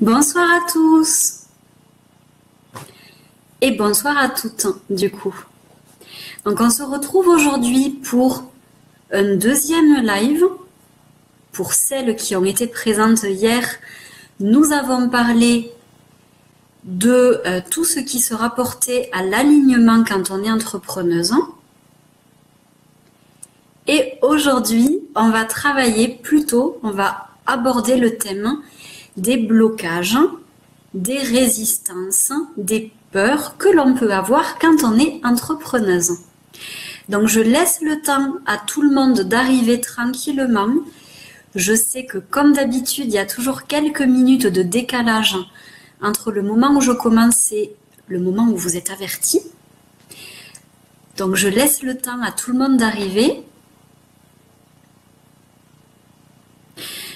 Bonsoir à tous et bonsoir à toutes du coup. Donc on se retrouve aujourd'hui pour un deuxième live. Pour celles qui ont été présentes hier, nous avons parlé de tout ce qui se rapportait à l'alignement quand on est entrepreneuse. Et aujourd'hui, on va on va aborder le thème des blocages, des résistances, des peurs que l'on peut avoir quand on est entrepreneuse. Donc je laisse le temps à tout le monde d'arriver tranquillement. Je sais que comme d'habitude, il y a toujours quelques minutes de décalage entre le moment où je commence et le moment où vous êtes avertis. Donc je laisse le temps à tout le monde d'arriver.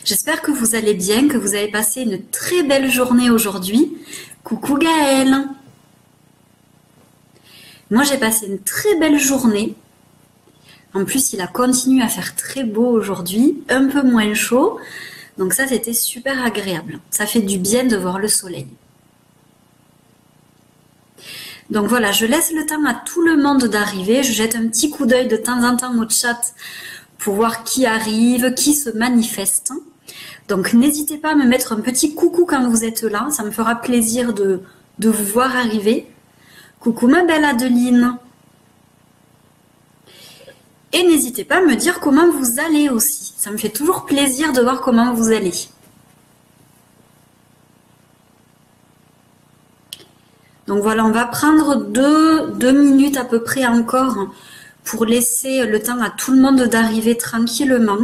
J'espère que vous allez bien, que vous avez passé une très belle journée aujourd'hui. Coucou Gaëlle. Moi j'ai passé une très belle journée. En plus, il a continué à faire très beau aujourd'hui, un peu moins chaud. Donc ça, c'était super agréable. Ça fait du bien de voir le soleil. Donc voilà, je laisse le temps à tout le monde d'arriver. Je jette un petit coup d'œil de temps en temps au chat pour voir qui arrive, qui se manifeste. Donc n'hésitez pas à me mettre un petit coucou quand vous êtes là. Ça me fera plaisir de vous voir arriver. Coucou ma belle Adeline. Et n'hésitez pas à me dire comment vous allez aussi. Ça me fait toujours plaisir de voir comment vous allez. Donc voilà, on va prendre deux minutes à peu près encore pour laisser le temps à tout le monde d'arriver tranquillement.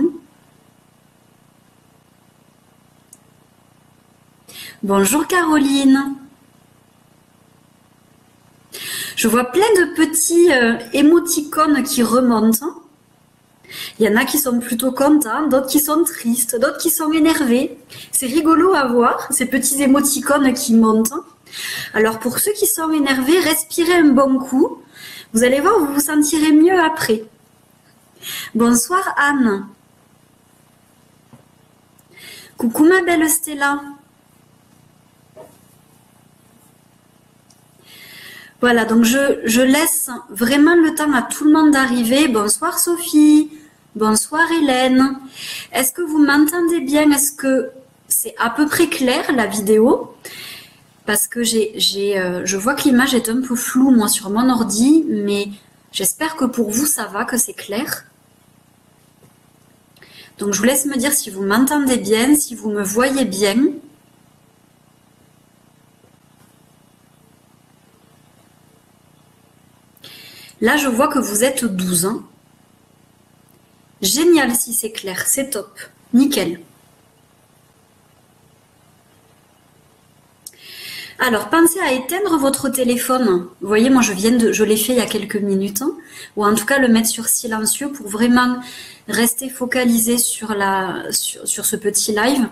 Bonjour Caroline. Je vois plein de petits émoticônes qui remontent. Il y en a qui sont plutôt contents, d'autres qui sont tristes, d'autres qui sont énervés. C'est rigolo à voir, ces petits émoticônes qui montent. Alors pour ceux qui sont énervés, respirez un bon coup. Vous allez voir, vous vous sentirez mieux après. Bonsoir Anne. Coucou ma belle Stella. Voilà, donc je laisse vraiment le temps à tout le monde d'arriver. Bonsoir Sophie, bonsoir Hélène. Est-ce que vous m'entendez bien? Est-ce que c'est à peu près clair la vidéo? Parce que je vois que l'image est un peu floue moi sur mon ordi, mais j'espère que pour vous ça va, que c'est clair. Donc je vous laisse me dire si vous m'entendez bien, si vous me voyez bien. Là, je vois que vous êtes 12. Hein. Génial si c'est clair, c'est top. Nickel. Alors, pensez à éteindre votre téléphone. Vous voyez, moi, je l'ai fait il y a quelques minutes. Hein, ou en tout cas, le mettre sur silencieux pour vraiment rester focalisé sur ce petit live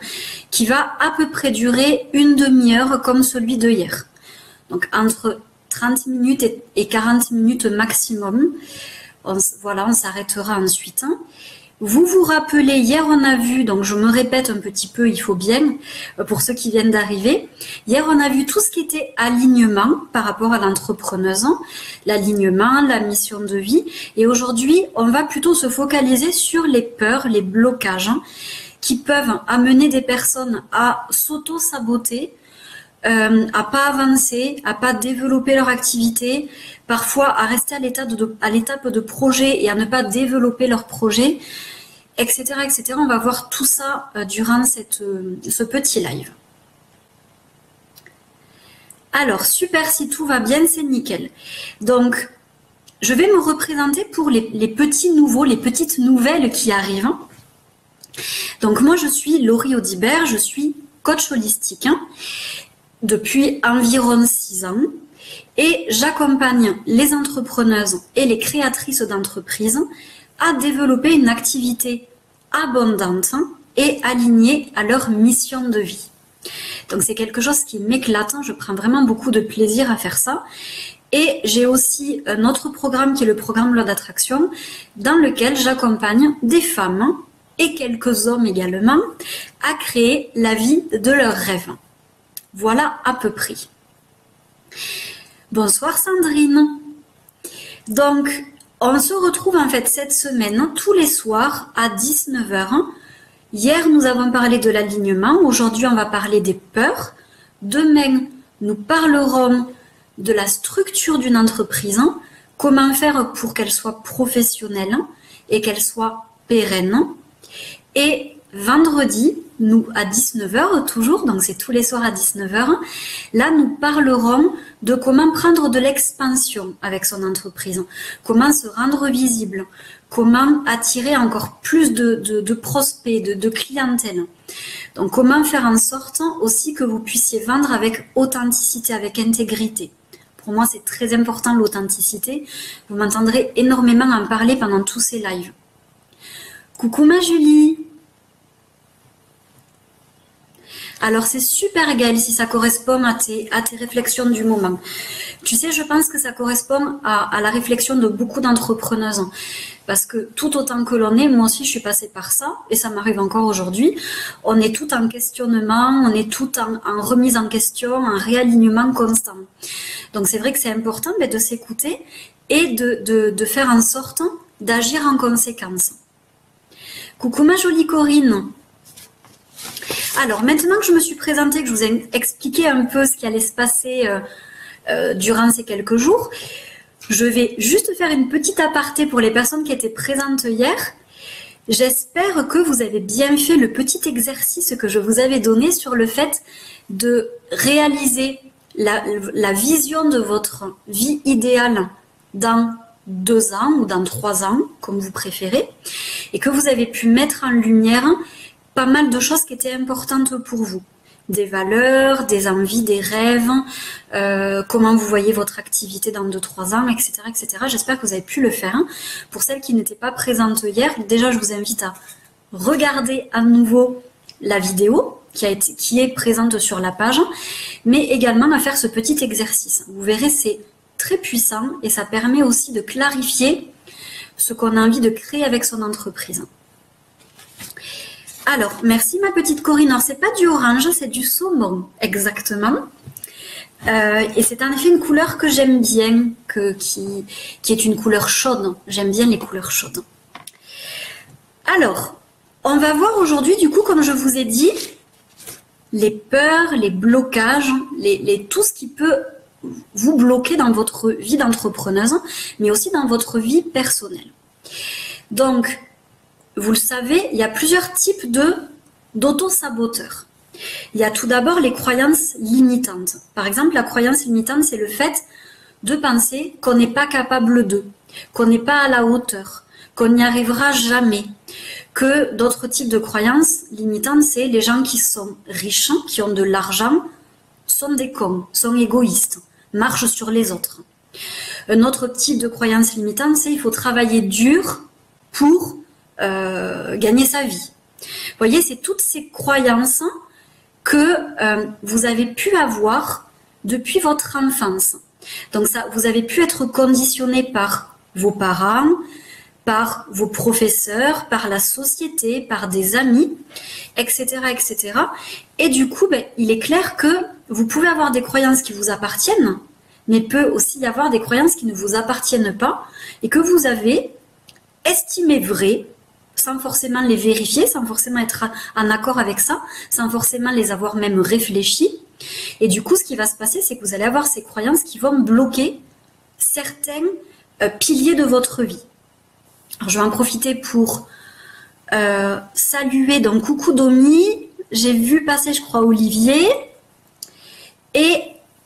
qui va à peu près durer une demi-heure comme celui de hier. Donc, entre 30 minutes et 40 minutes maximum. Voilà, on s'arrêtera ensuite. Vous vous rappelez, hier on a vu, donc je me répète un petit peu, il faut bien, pour ceux qui viennent d'arriver. Hier on a vu tout ce qui était alignement par rapport à l'entrepreneuse, l'alignement, la mission de vie. Et aujourd'hui, on va plutôt se focaliser sur les peurs, les blocages qui peuvent amener des personnes à s'auto-saboter, à pas avancer, à pas développer leur activité, parfois à rester à l'étape de projet et à ne pas développer leur projet, etc., etc. On va voir tout ça durant ce petit live. Alors, super, si tout va bien, c'est nickel. Donc, je vais me représenter pour les petits nouveaux, les petites nouvelles qui arrivent. Donc, moi, je suis Laurie Audibert, je suis coach holistique, depuis environ 6 ans et j'accompagne les entrepreneuses et les créatrices d'entreprises à développer une activité abondante et alignée à leur mission de vie. Donc c'est quelque chose qui m'éclate, je prends vraiment beaucoup de plaisir à faire ça. Et j'ai aussi un autre programme qui est le programme Loi d'attraction dans lequel j'accompagne des femmes et quelques hommes également à créer la vie de leurs rêves. Voilà à peu près. Bonsoir Sandrine. Donc, on se retrouve en fait cette semaine tous les soirs à 19 h. Hier, nous avons parlé de l'alignement. Aujourd'hui, on va parler des peurs. Demain, nous parlerons de la structure d'une entreprise. Comment faire pour qu'elle soit professionnelle et qu'elle soit pérenne. Et vendredi, nous à 19 h toujours, donc c'est tous les soirs à 19 h, là nous parlerons de comment prendre de l'expansion avec son entreprise, comment se rendre visible, comment attirer encore plus de prospects, de clientèle. Donc comment faire en sorte aussi que vous puissiez vendre avec authenticité, avec intégrité. Pour moi c'est très important l'authenticité, vous m'entendrez énormément en parler pendant tous ces lives. Coucou ma Julie. Alors c'est super Gaëlle si ça correspond à tes réflexions du moment. Tu sais, je pense que ça correspond à la réflexion de beaucoup d'entrepreneuses. Parce que tout autant que l'on est, moi aussi je suis passée par ça, et ça m'arrive encore aujourd'hui, on est tout en questionnement, on est tout en remise en question, en réalignement constant. Donc c'est vrai que c'est important de s'écouter et de faire en sorte d'agir en conséquence. Coucou ma jolie Corinne. Alors maintenant que je me suis présentée, que je vous ai expliqué un peu ce qui allait se passer durant ces quelques jours, je vais juste faire une petite aparté pour les personnes qui étaient présentes hier. J'espère que vous avez bien fait le petit exercice que je vous avais donné sur le fait de réaliser la vision de votre vie idéale dans 2 ans ou dans 3 ans, comme vous préférez, et que vous avez pu mettre en lumière pas mal de choses qui étaient importantes pour vous. Des valeurs, des envies, des rêves, comment vous voyez votre activité dans 2-3 ans, etc., etc. J'espère que vous avez pu le faire. Pour celles qui n'étaient pas présentes hier, déjà je vous invite à regarder à nouveau la vidéo qui est présente sur la page, mais également à faire ce petit exercice. Vous verrez, c'est très puissant et ça permet aussi de clarifier ce qu'on a envie de créer avec son entreprise. Alors, merci ma petite Corinne. Alors, c'est pas du orange, c'est du saumon, exactement. Et c'est en effet une couleur que j'aime bien, qui est une couleur chaude. J'aime bien les couleurs chaudes. Alors, on va voir aujourd'hui, du coup, comme je vous ai dit, les peurs, les blocages, tout ce qui peut vous bloquer dans votre vie d'entrepreneuse, mais aussi dans votre vie personnelle. Donc, vous le savez, il y a plusieurs types d'auto-saboteurs. Il y a tout d'abord les croyances limitantes. Par exemple, la croyance limitante, c'est le fait de penser qu'on n'est pas capable de, qu'on n'est pas à la hauteur, qu'on n'y arrivera jamais. Que d'autres types de croyances limitantes, c'est les gens qui sont riches, qui ont de l'argent, sont des cons, sont égoïstes, marchent sur les autres. Un autre type de croyance limitante, c'est il faut travailler dur pour gagner sa vie. Vous voyez, c'est toutes ces croyances que vous avez pu avoir depuis votre enfance. Donc ça, vous avez pu être conditionné par vos parents, par vos professeurs, par la société, par des amis, etc., etc. Et du coup, il est clair que vous pouvez avoir des croyances qui vous appartiennent, mais peut aussi y avoir des croyances qui ne vous appartiennent pas et que vous avez estimées vraies, sans forcément les vérifier, sans forcément être en accord avec ça, sans forcément les avoir même réfléchi. Et du coup, ce qui va se passer, c'est que vous allez avoir ces croyances qui vont bloquer certains piliers de votre vie. Alors, je vais en profiter pour saluer, donc coucou Domi, j'ai vu passer, je crois, Olivier et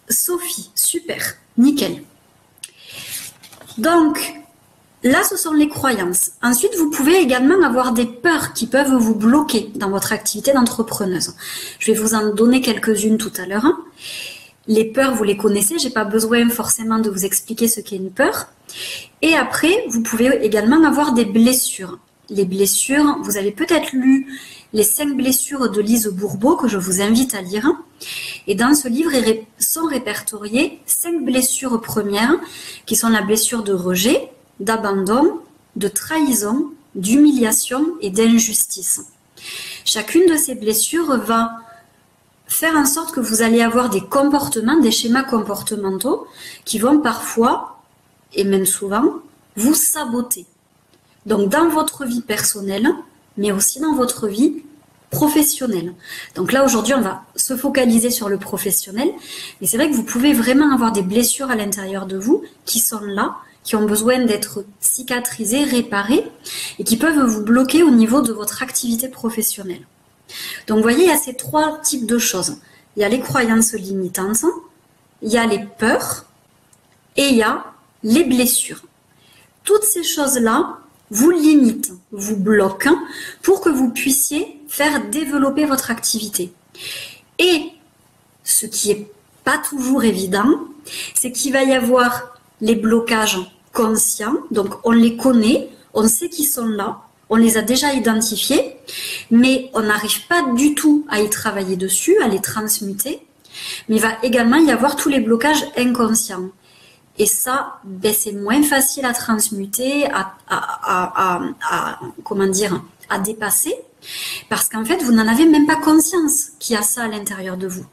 Sophie, super, nickel. Donc, là, ce sont les croyances. Ensuite, vous pouvez également avoir des peurs qui peuvent vous bloquer dans votre activité d'entrepreneuse. Je vais vous en donner quelques-unes tout à l'heure. Les peurs, vous les connaissez, j'ai pas besoin forcément de vous expliquer ce qu'est une peur. Et après, vous pouvez également avoir des blessures. Les blessures, vous avez peut-être lu les 5 blessures de Lise Bourbeau que je vous invite à lire. Et dans ce livre sont répertoriées 5 blessures premières qui sont la blessure de rejet, d'abandon, de trahison, d'humiliation et d'injustice. Chacune de ces blessures va faire en sorte que vous allez avoir des comportements, des schémas comportementaux qui vont parfois, et même souvent, vous saboter. Donc dans votre vie personnelle, mais aussi dans votre vie professionnelle. Donc là aujourd'hui on va se focaliser sur le professionnel, mais c'est vrai que vous pouvez vraiment avoir des blessures à l'intérieur de vous qui sont là, qui ont besoin d'être cicatrisées, réparées, et qui peuvent vous bloquer au niveau de votre activité professionnelle. Donc vous voyez, il y a ces trois types de choses. Il y a les croyances limitantes, il y a les peurs, et il y a les blessures. Toutes ces choses-là vous limitent, vous bloquent pour que vous puissiez faire développer votre activité. Et ce qui n'est pas toujours évident, c'est qu'il va y avoir les blocages conscients, donc on les connaît, on sait qu'ils sont là, on les a déjà identifiés, mais on n'arrive pas du tout à y travailler dessus, à les transmuter, mais il va également y avoir tous les blocages inconscients. Et ça, ben, c'est moins facile à transmuter, comment dire, à dépasser, parce qu'en fait, vous n'en avez même pas conscience qu'il y a ça à l'intérieur de vous.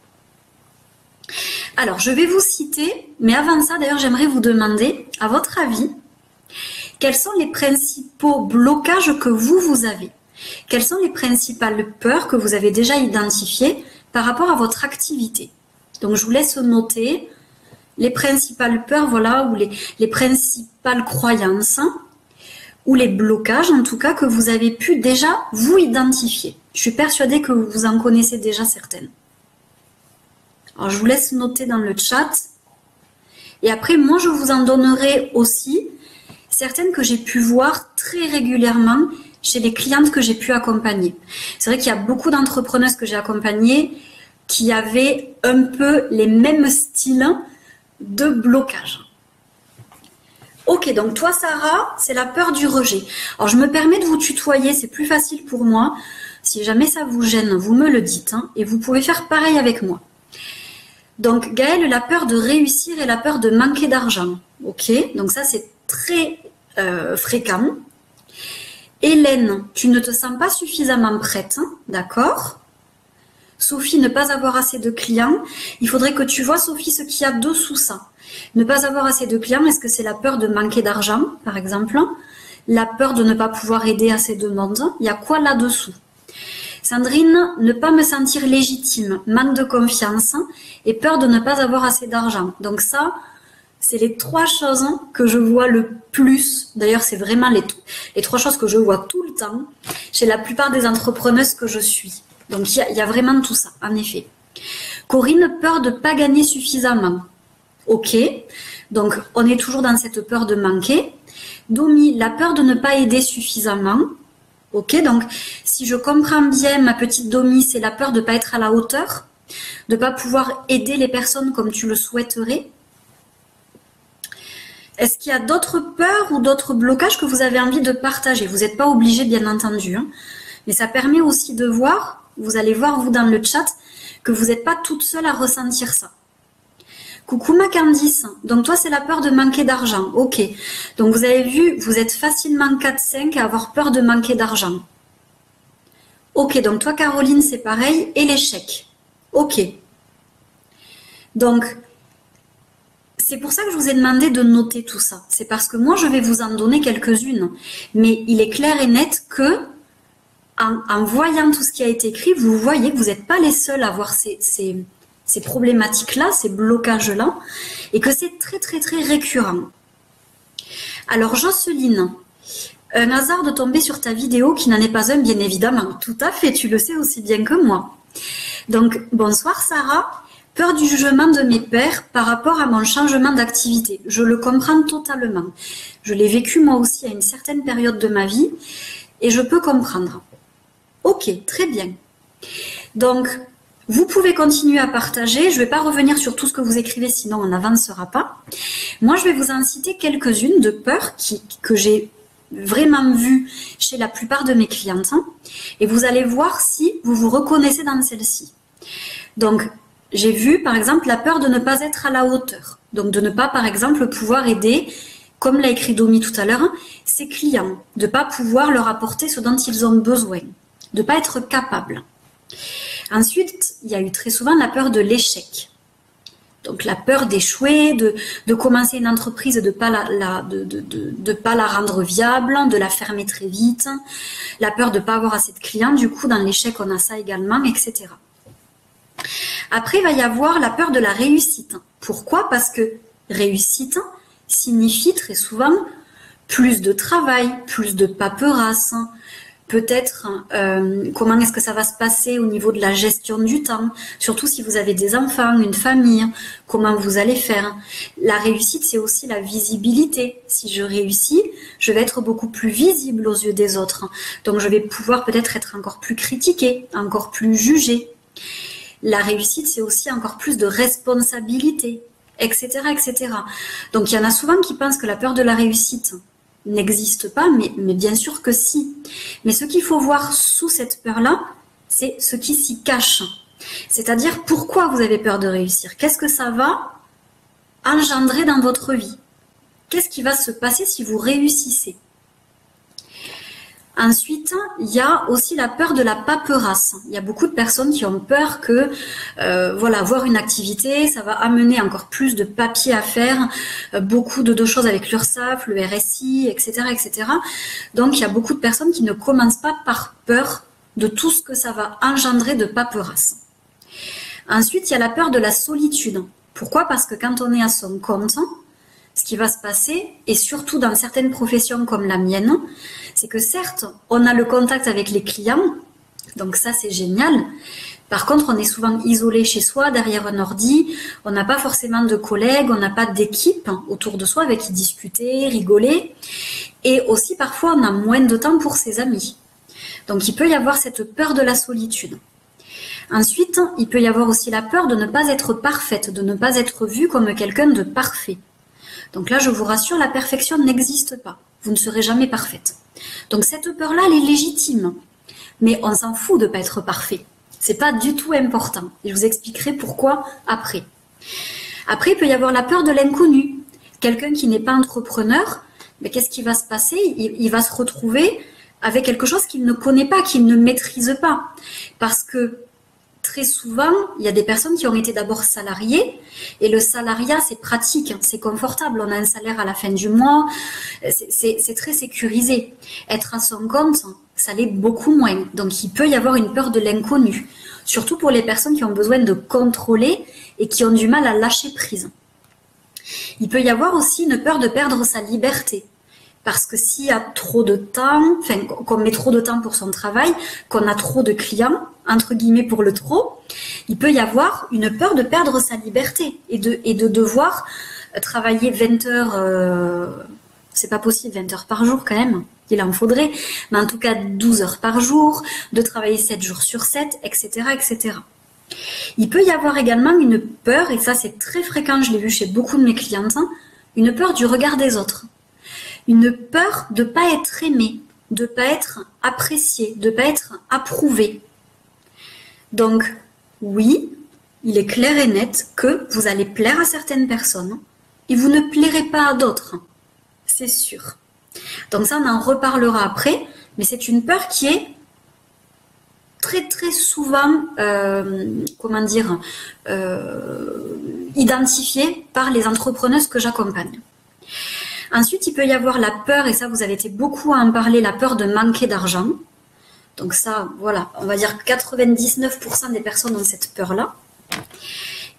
Alors, je vais vous citer, mais avant ça, d'ailleurs, j'aimerais vous demander, à votre avis, quels sont les principaux blocages que vous avez? Quelles sont les principales peurs que vous avez déjà identifiées par rapport à votre activité? Donc, je vous laisse noter les principales peurs, voilà, ou les principales croyances, ou les blocages, en tout cas, que vous avez pu déjà vous identifier. Je suis persuadée que vous en connaissez déjà certaines. Alors, je vous laisse noter dans le chat. Et après, moi, je vous en donnerai aussi certaines que j'ai pu voir très régulièrement chez les clientes que j'ai pu accompagner. C'est vrai qu'il y a beaucoup d'entrepreneuses que j'ai accompagnées qui avaient un peu les mêmes styles de blocage. Ok, donc toi Sarah, c'est la peur du rejet. Alors je me permets de vous tutoyer, c'est plus facile pour moi. Si jamais ça vous gêne, vous me le dites, hein, et vous pouvez faire pareil avec moi. Donc Gaëlle, la peur de réussir et la peur de manquer d'argent. Ok, donc ça c'est très fréquent. Hélène, tu ne te sens pas suffisamment prête, hein, d'accord? Sophie, ne pas avoir assez de clients. Il faudrait que tu vois, Sophie, ce qu'il y a dessous ça. Ne pas avoir assez de clients, est-ce que c'est la peur de manquer d'argent, par exemple? La peur de ne pas pouvoir aider assez de monde? Il y a quoi là-dessous? Sandrine, ne pas me sentir légitime, manque de confiance et peur de ne pas avoir assez d'argent. Donc ça, c'est les trois choses que je vois le plus. D'ailleurs, c'est vraiment les trois choses que je vois tout le temps chez la plupart des entrepreneuses que je suis. Donc, il y a vraiment tout ça, en effet. Corinne, peur de ne pas gagner suffisamment. Ok, donc on est toujours dans cette peur de manquer. Domi, la peur de ne pas aider suffisamment. Ok, donc si je comprends bien, ma petite Domi, c'est la peur de ne pas être à la hauteur, de ne pas pouvoir aider les personnes comme tu le souhaiterais. Est-ce qu'il y a d'autres peurs ou d'autres blocages que vous avez envie de partager? Vous n'êtes pas obligé, bien entendu, hein, mais ça permet aussi de voir. Vous allez voir, vous, dans le chat, que vous n'êtes pas toute seule à ressentir ça. Coucou ma Candice. Donc toi, c'est la peur de manquer d'argent. Ok. Donc vous avez vu, vous êtes facilement 4-5 à avoir peur de manquer d'argent. Ok. Donc toi, Caroline, c'est pareil. Et l'échec. Ok. Donc, c'est pour ça que je vous ai demandé de noter tout ça. C'est parce que moi, je vais vous en donner quelques-unes. Mais il est clair et net que en voyant tout ce qui a été écrit, vous voyez que vous n'êtes pas les seuls à avoir ces problématiques-là, ces blocages-là, et que c'est très, très, très récurrent. Alors, Jocelyne, un hasard de tomber sur ta vidéo qui n'en est pas un, bien évidemment. Tout à fait, tu le sais aussi bien que moi. Donc, bonsoir Sarah. Peur du jugement de mes pairs par rapport à mon changement d'activité. Je le comprends totalement. Je l'ai vécu moi aussi à une certaine période de ma vie, et je peux comprendre. Ok, très bien. Donc, vous pouvez continuer à partager. Je ne vais pas revenir sur tout ce que vous écrivez, sinon on n'avancera pas. Moi, je vais vous en citer quelques-unes de peurs que j'ai vraiment vues chez la plupart de mes clientes. Et vous allez voir si vous vous reconnaissez dans celle-ci. Donc, j'ai vu, par exemple, la peur de ne pas être à la hauteur. Donc, de ne pas, par exemple, pouvoir aider, comme l'a écrit Domi tout à l'heure, ses clients. De ne pas pouvoir leur apporter ce dont ils ont besoin. De ne pas être capable. Ensuite, il y a eu très souvent la peur de l'échec. Donc la peur d'échouer, de commencer une entreprise et de pas pas la rendre viable, de la fermer très vite, la peur de pas avoir assez de clients, du coup dans l'échec on a ça également, etc. Après il va y avoir la peur de la réussite. Pourquoi? Parce que réussite signifie très souvent plus de travail, plus de paperasse, peut-être comment est-ce que ça va se passer au niveau de la gestion du temps, surtout si vous avez des enfants, une famille, comment vous allez faire. La réussite, c'est aussi la visibilité. Si je réussis, je vais être beaucoup plus visible aux yeux des autres. Donc je vais pouvoir peut-être être encore plus critiquée, encore plus jugée. La réussite, c'est aussi encore plus de responsabilité, etc., etc. Donc il y en a souvent qui pensent que la peur de la réussite n'existe pas, mais bien sûr que si. Mais ce qu'il faut voir sous cette peur-là, c'est ce qui s'y cache. C'est-à-dire pourquoi vous avez peur de réussir. Qu'est-ce que ça va engendrer dans votre vie? Qu'est-ce qui va se passer si vous réussissez? Ensuite, il y a aussi la peur de la paperasse. Il y a beaucoup de personnes qui ont peur que, avoir une activité, ça va amener encore plus de papiers à faire, beaucoup de choses avec l'URSSAF, le RSI, etc., etc. Donc, il y a beaucoup de personnes qui ne commencent pas par peur de tout ce que ça va engendrer de paperasse. Ensuite, il y a la peur de la solitude. Pourquoi? Parce que quand on est à son compte, ce qui va se passer, et surtout dans certaines professions comme la mienne, c'est que certes, on a le contact avec les clients, donc ça c'est génial. Par contre, on est souvent isolé chez soi, derrière un ordi, on n'a pas forcément de collègues, on n'a pas d'équipe autour de soi avec qui discuter, rigoler. Et aussi parfois, on a moins de temps pour ses amis. Donc il peut y avoir cette peur de la solitude. Ensuite, il peut y avoir aussi la peur de ne pas être parfaite, de ne pas être vue comme quelqu'un de parfait. Donc là, je vous rassure, la perfection n'existe pas. Vous ne serez jamais parfaite. Donc cette peur-là, elle est légitime. Mais on s'en fout de ne pas être parfait. C'est pas du tout important. Et je vous expliquerai pourquoi après. Après, il peut y avoir la peur de l'inconnu. Quelqu'un qui n'est pas entrepreneur, mais qu'est-ce qui va se passer? Il va se retrouver avec quelque chose qu'il ne connaît pas, qu'il ne maîtrise pas. Parce que très souvent, il y a des personnes qui ont été d'abord salariées et le salariat, c'est pratique, c'est confortable. On a un salaire à la fin du mois, c'est très sécurisé. Être à son compte, ça l'est beaucoup moins. Donc, il peut y avoir une peur de l'inconnu, surtout pour les personnes qui ont besoin de contrôler et qui ont du mal à lâcher prise. Il peut y avoir aussi une peur de perdre sa liberté. Parce que s'il y a trop de temps, enfin, qu'on met trop de temps pour son travail, qu'on a trop de clients, entre guillemets pour le trop, il peut y avoir une peur de perdre sa liberté et de devoir travailler 20 heures, c'est pas possible, 20 heures par jour quand même, il en faudrait, mais en tout cas 12 heures par jour, de travailler 7 jours sur 7, etc., etc. Il peut y avoir également une peur, et ça c'est très fréquent, je l'ai vu chez beaucoup de mes clientes, une peur du regard des autres. Une peur de ne pas être aimé, de ne pas être apprécié, de ne pas être approuvé. Donc, oui, il est clair et net que vous allez plaire à certaines personnes et vous ne plairez pas à d'autres. C'est sûr. Donc ça, on en reparlera après, mais c'est une peur qui est très très souvent, identifiée par les entrepreneuses que j'accompagne. Ensuite, il peut y avoir la peur, et ça vous avez été beaucoup à en parler, la peur de manquer d'argent. Donc ça, voilà, on va dire que 99% des personnes ont cette peur-là.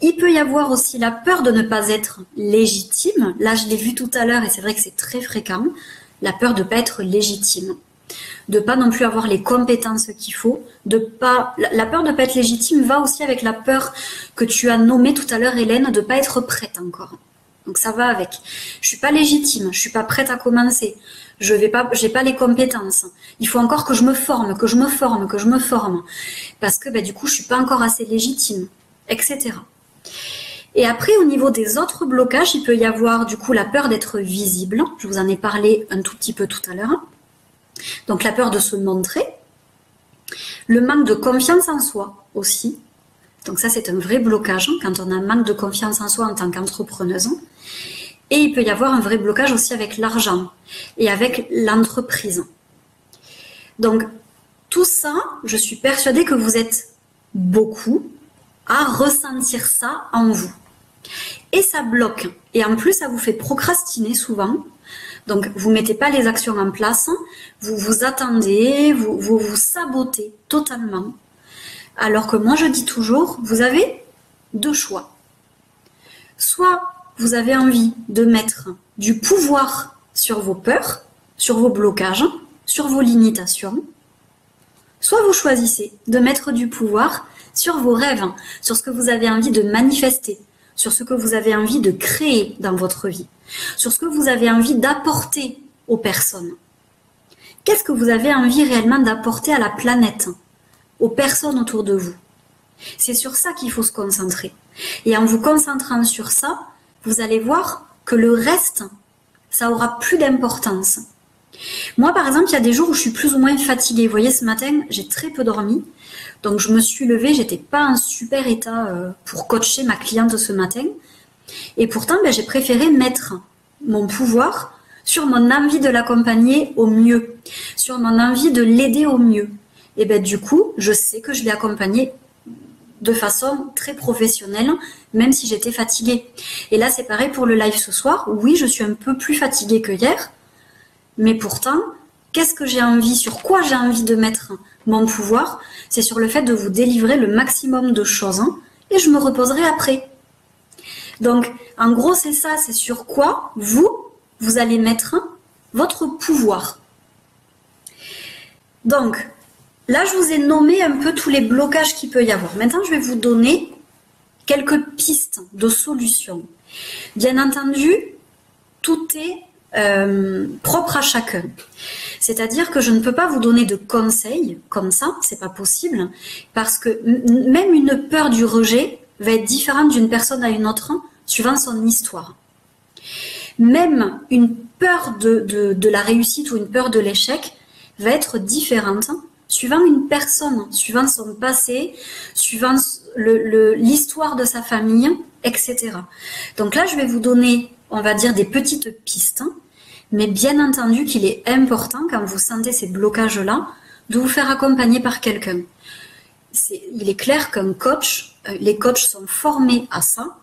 Il peut y avoir aussi la peur de ne pas être légitime. Là, je l'ai vu tout à l'heure et c'est vrai que c'est très fréquent. La peur de ne pas être légitime. De ne pas non plus avoir les compétences qu'il faut. La peur de ne pas être légitime va aussi avec la peur que tu as nommée tout à l'heure, Hélène, de ne pas être prête encore. Donc ça va avec. Je suis pas légitime, je suis pas prête à commencer. J'ai pas les compétences. Il faut encore que je me forme, parce que du coup je suis pas encore assez légitime, etc. Et après au niveau des autres blocages, il peut y avoir du coup la peur d'être visible. Je vous en ai parlé un tout petit peu tout à l'heure. Donc la peur de se montrer, le manque de confiance en soi aussi. Donc ça, c'est un vrai blocage quand on a un manque de confiance en soi en tant qu'entrepreneuse. Et il peut y avoir un vrai blocage aussi avec l'argent et avec l'entreprise. Donc tout ça, je suis persuadée que vous êtes beaucoup à ressentir ça en vous. Et ça bloque. Et en plus, ça vous fait procrastiner souvent. Donc, vous ne mettez pas les actions en place, vous vous attendez, vous sabotez totalement. Alors que moi, je dis toujours, vous avez deux choix. Soit vous avez envie de mettre du pouvoir sur vos peurs, sur vos blocages, sur vos limitations. Soit vous choisissez de mettre du pouvoir sur vos rêves, sur ce que vous avez envie de manifester, sur ce que vous avez envie de créer dans votre vie, sur ce que vous avez envie d'apporter aux personnes. Qu'est-ce que vous avez envie réellement d'apporter à la planète, aux personnes autour de vous? C'est sur ça qu'il faut se concentrer. Et en vous concentrant sur ça, vous allez voir que le reste, ça aura plus d'importance. Moi, par exemple, il y a des jours où je suis plus ou moins fatiguée. Vous voyez, ce matin, j'ai très peu dormi. Donc, je me suis levée, j'étais pas en super état pour coacher ma cliente ce matin. Et pourtant, j'ai préféré mettre mon pouvoir sur mon envie de l'accompagner au mieux, sur mon envie de l'aider au mieux. Et du coup, je sais que je l'ai accompagnée de façon très professionnelle, même si j'étais fatiguée. Et là, c'est pareil pour le live ce soir. Oui, je suis un peu plus fatiguée que hier, mais pourtant, qu'est-ce que j'ai envie, sur quoi j'ai envie de mettre mon pouvoir? C'est sur le fait de vous délivrer le maximum de choses, et je me reposerai après. Donc, en gros, c'est ça, c'est sur quoi vous allez mettre votre pouvoir. Donc, là, je vous ai nommé un peu tous les blocages qu'il peut y avoir. Maintenant, je vais vous donner quelques pistes de solutions. Bien entendu, tout est propre à chacun. C'est-à-dire que je ne peux pas vous donner de conseils comme ça, c'est pas possible, parce que même une peur du rejet va être différente d'une personne à une autre, suivant son histoire. Même une peur de la réussite ou une peur de l'échec va être différente suivant une personne, suivant son passé, suivant l'histoire de sa famille, etc. Donc là, je vais vous donner, on va dire, des petites pistes, mais bien entendu qu'il est important, quand vous sentez ces blocages-là, de vous faire accompagner par quelqu'un. Il est clair qu'un coach, les coachs sont formés à ça,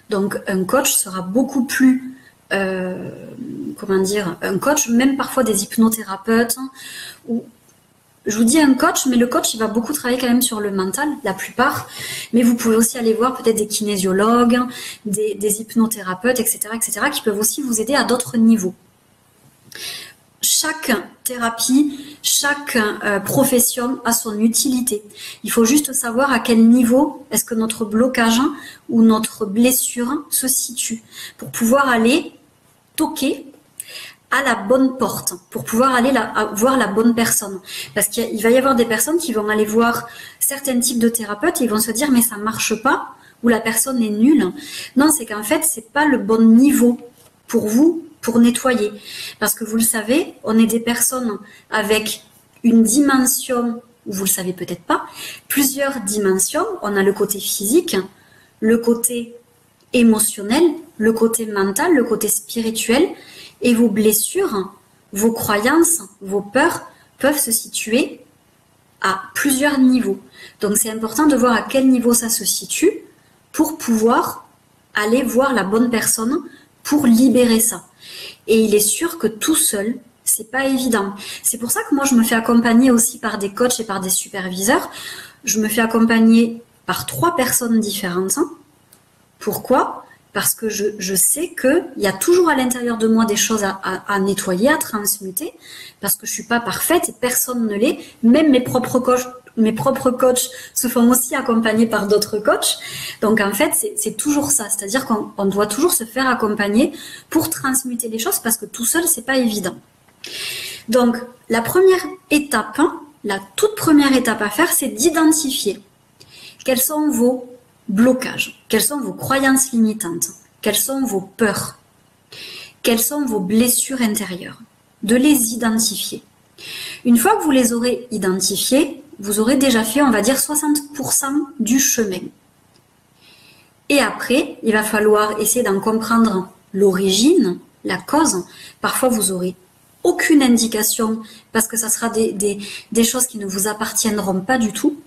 donc un coach sera beaucoup plus, comment dire, un coach, même parfois des hypnothérapeutes, ou je vous dis un coach, mais le coach, il va beaucoup travailler quand même sur le mental, la plupart. Mais vous pouvez aussi aller voir peut-être des kinésiologues, des hypnothérapeutes, etc., qui peuvent aussi vous aider à d'autres niveaux. Chaque thérapie, chaque profession a son utilité. Il faut juste savoir à quel niveau est-ce que notre blocage ou notre blessure se situe pour pouvoir aller toquer à la bonne porte, pour pouvoir aller voir la bonne personne. Parce qu'il va y avoir des personnes qui vont aller voir certains types de thérapeutes et ils vont se dire mais ça marche pas, ou la personne est nulle. Non, c'est qu'en fait, c'est pas le bon niveau pour vous, pour nettoyer. Parce que vous le savez, on est des personnes avec une dimension, ou vous le savez peut-être pas, plusieurs dimensions. On a le côté physique, le côté émotionnel, le côté mental, le côté spirituel. Et vos blessures, vos croyances, vos peurs peuvent se situer à plusieurs niveaux. Donc c'est important de voir à quel niveau ça se situe pour pouvoir aller voir la bonne personne pour libérer ça. Et il est sûr que tout seul, c'est pas évident. C'est pour ça que moi je me fais accompagner aussi par des coachs et par des superviseurs. Je me fais accompagner par 3 personnes différentes. Pourquoi ? Parce que je sais qu'il y a toujours à l'intérieur de moi des choses à nettoyer, à transmuter, parce que je suis pas parfaite et personne ne l'est. Même mes propres coachs se font aussi accompagner par d'autres coachs. Donc en fait, c'est toujours ça. C'est-à-dire qu'on doit toujours se faire accompagner pour transmuter les choses, parce que tout seul, c'est pas évident. Donc la première étape, la toute première étape à faire, c'est d'identifier quels sont vos blocages, quelles sont vos croyances limitantes, quelles sont vos peurs, quelles sont vos blessures intérieures, de les identifier. Une fois que vous les aurez identifiées, vous aurez déjà fait, on va dire, 60% du chemin. Et après, il va falloir essayer d'en comprendre l'origine, la cause. Parfois, vous aurez aucune indication parce que ça sera des choses qui ne vous appartiendront pas du tout.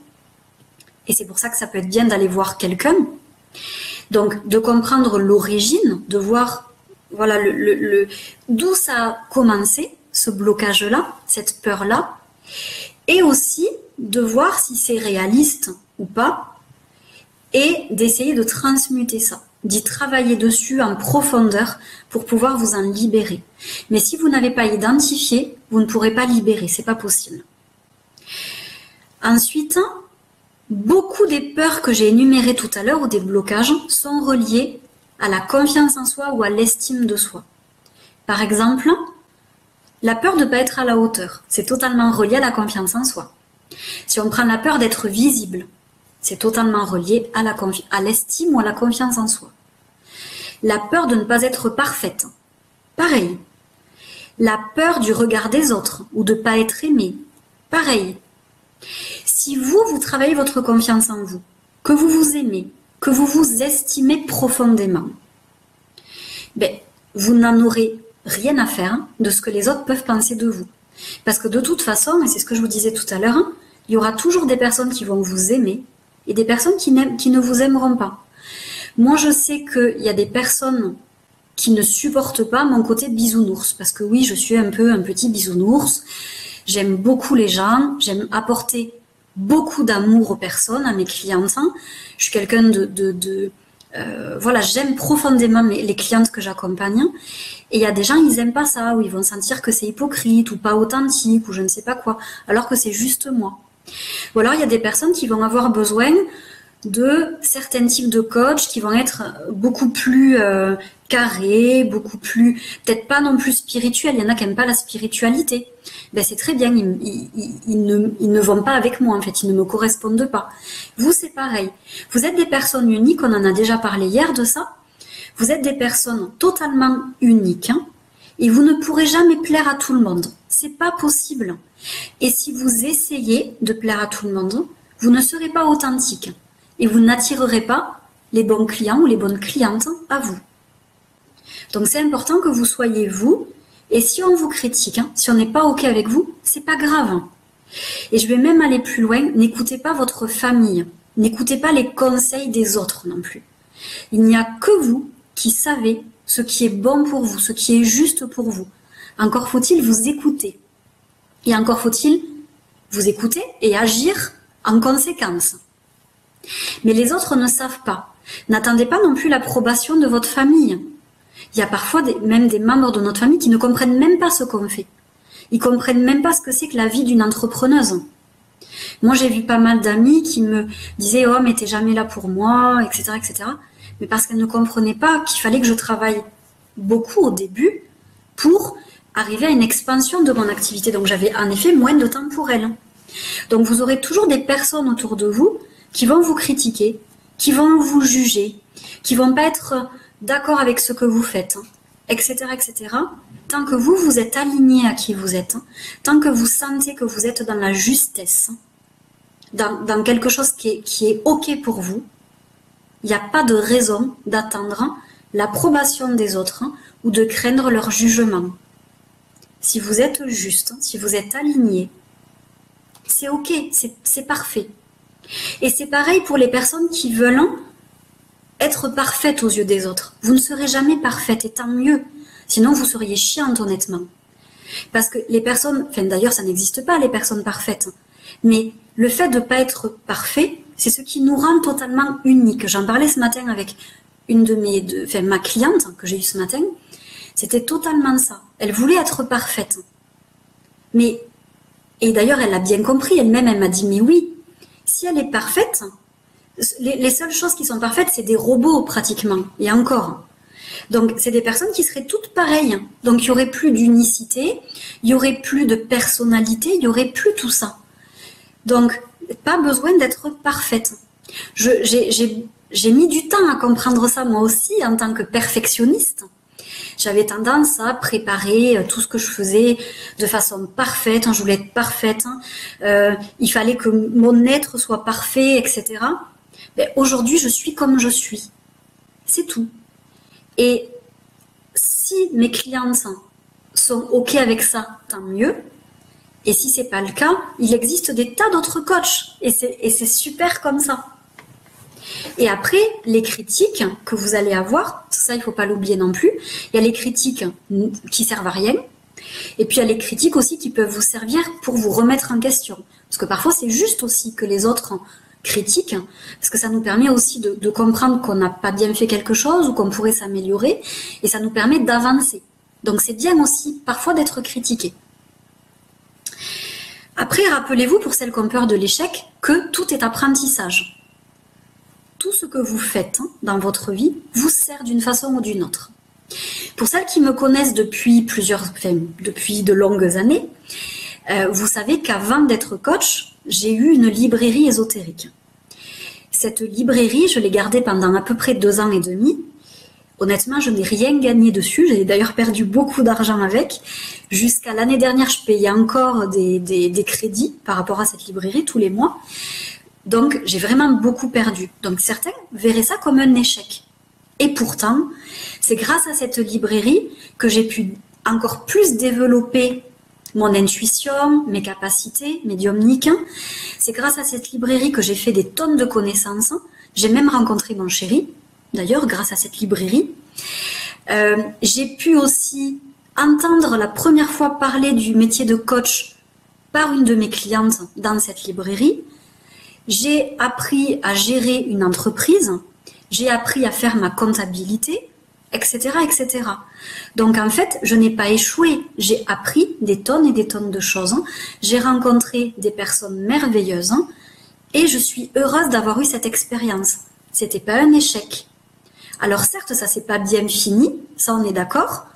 Et c'est pour ça que ça peut être bien d'aller voir quelqu'un. Donc, de comprendre l'origine, de voir voilà, d'où ça a commencé, ce blocage-là, cette peur-là, et aussi de voir si c'est réaliste ou pas, et d'essayer de transmuter ça, d'y travailler dessus en profondeur pour pouvoir vous en libérer. Mais si vous n'avez pas identifié, vous ne pourrez pas libérer, c'est pas possible. Ensuite, beaucoup des peurs que j'ai énumérées tout à l'heure ou des blocages sont reliés à la confiance en soi ou à l'estime de soi. Par exemple, la peur de ne pas être à la hauteur, c'est totalement relié à la confiance en soi. Si on prend la peur d'être visible, c'est totalement relié à l'estime ou à la confiance en soi. La peur de ne pas être parfaite, pareil. La peur du regard des autres ou de ne pas être aimé, pareil. Si vous travaillez votre confiance en vous, que vous vous aimez, que vous vous estimez profondément, ben, vous n'en aurez rien à faire de ce que les autres peuvent penser de vous. Parce que de toute façon, et c'est ce que je vous disais tout à l'heure, il y aura toujours des personnes qui vont vous aimer et des personnes qui ne vous aimeront pas. Moi, je sais qu'il y a des personnes qui ne supportent pas mon côté bisounours. Parce que oui, je suis un peu un petit bisounours. J'aime beaucoup les gens, j'aime apporter beaucoup d'amour aux personnes, à mes clientes. Je suis quelqu'un voilà, j'aime profondément les clientes que j'accompagne. Et il y a des gens, ils n'aiment pas ça, ou ils vont sentir que c'est hypocrite, ou pas authentique, ou je ne sais pas quoi, alors que c'est juste moi. Ou alors il y a des personnes qui vont avoir besoin de certains types de coachs qui vont être beaucoup plus carrés, beaucoup plus, peut-être pas non plus spirituels. Il y en a qui n'aiment pas la spiritualité. Ben c'est très bien, ils ne vont pas avec moi en fait, ils ne me correspondent pas. Vous, c'est pareil. Vous êtes des personnes uniques, on en a déjà parlé hier de ça. Vous êtes des personnes totalement uniques, et vous ne pourrez jamais plaire à tout le monde. C'est pas possible. Et si vous essayez de plaire à tout le monde, vous ne serez pas authentique. Et vous n'attirerez pas les bons clients ou les bonnes clientes à vous. Donc c'est important que vous soyez vous. Et si on vous critique, si on n'est pas OK avec vous, c'est pas grave. Et je vais même aller plus loin, n'écoutez pas votre famille. N'écoutez pas les conseils des autres non plus. Il n'y a que vous qui savez ce qui est bon pour vous, ce qui est juste pour vous. Encore faut-il vous écouter. Et encore faut-il vous écouter et agir en conséquence. Mais les autres ne savent pas. N'attendez pas non plus l'approbation de votre famille. Il y a parfois même des membres de notre famille qui ne comprennent même pas ce qu'on fait. Ils comprennent même pas ce que c'est que la vie d'une entrepreneuse. Moi, j'ai vu pas mal d'amis qui me disaient « Oh, mais t'es jamais là pour moi, etc. etc. » Mais parce qu'elles ne comprenaient pas qu'il fallait que je travaille beaucoup au début pour arriver à une expansion de mon activité. Donc, j'avais en effet moins de temps pour elles. Donc, vous aurez toujours des personnes autour de vous qui vont vous critiquer, qui vont vous juger, qui vont pas être d'accord avec ce que vous faites, etc., etc. Tant que vous êtes aligné à qui vous êtes, tant que vous sentez que vous êtes dans la justesse, dans quelque chose qui est OK pour vous, il n'y a pas de raison d'attendre l'approbation des autres ou de craindre leur jugement. Si vous êtes juste, si vous êtes aligné, c'est OK, c'est parfait. Et c'est pareil pour les personnes qui veulent être parfaites aux yeux des autres. Vous ne serez jamais parfaite, et tant mieux. Sinon, vous seriez chiante, honnêtement. Parce que les personnes, enfin d'ailleurs, ça n'existe pas, les personnes parfaites. Mais le fait de ne pas être parfait, c'est ce qui nous rend totalement uniques. J'en parlais ce matin avec une de ma cliente que j'ai eue ce matin. C'était totalement ça. Elle voulait être parfaite. Mais, et d'ailleurs, elle l'a bien compris. Elle-même, elle m'a dit, mais oui, si elle est parfaite, les seules choses qui sont parfaites, c'est des robots pratiquement. Et encore. Donc, c'est des personnes qui seraient toutes pareilles. Donc, il n'y aurait plus d'unicité, il n'y aurait plus de personnalité, il n'y aurait plus tout ça. Donc, pas besoin d'être parfaite. J'ai mis du temps à comprendre ça moi aussi en tant que perfectionniste. J'avais tendance à préparer tout ce que je faisais de façon parfaite. Je voulais être parfaite. Il fallait que mon être soit parfait, etc. Ben, aujourd'hui, je suis comme je suis. C'est tout. Et si mes clientes sont OK avec ça, tant mieux. Et si c'est pas le cas, il existe des tas d'autres coachs. Et c'est super comme ça. Et après, les critiques que vous allez avoir, ça il faut pas l'oublier non plus, il y a les critiques qui servent à rien, et puis il y a les critiques aussi qui peuvent vous servir pour vous remettre en question. Parce que parfois c'est juste aussi que les autres critiquent, parce que ça nous permet aussi de comprendre qu'on n'a pas bien fait quelque chose ou qu'on pourrait s'améliorer, et ça nous permet d'avancer. Donc c'est bien aussi parfois d'être critiqué. Après, rappelez-vous, pour celles qui ont peur de l'échec, que tout est apprentissage. Tout ce que vous faites dans votre vie vous sert d'une façon ou d'une autre. Pour celles qui me connaissent depuis depuis de longues années, vous savez qu'avant d'être coach, j'ai eu une librairie ésotérique. Cette librairie, je l'ai gardée pendant à peu près 2 ans et demi. Honnêtement, je n'ai rien gagné dessus. J'ai d'ailleurs perdu beaucoup d'argent avec. Jusqu'à l'année dernière, je payais encore des crédits par rapport à cette librairie tous les mois. Donc, j'ai vraiment beaucoup perdu. Donc, certains verraient ça comme un échec. Et pourtant, c'est grâce à cette librairie que j'ai pu encore plus développer mon intuition, mes capacités médiumniques. C'est grâce à cette librairie que j'ai fait des tonnes de connaissances. J'ai même rencontré mon chéri, d'ailleurs, grâce à cette librairie. J'ai pu aussi entendre la première fois parler du métier de coach par une de mes clientes dans cette librairie. J'ai appris à gérer une entreprise, j'ai appris à faire ma comptabilité, etc., etc. Donc en fait, je n'ai pas échoué, j'ai appris des tonnes et des tonnes de choses. J'ai rencontré des personnes merveilleuses et je suis heureuse d'avoir eu cette expérience. C'était pas un échec. Alors certes, ça s'est pas bien fini, ça on est d'accord,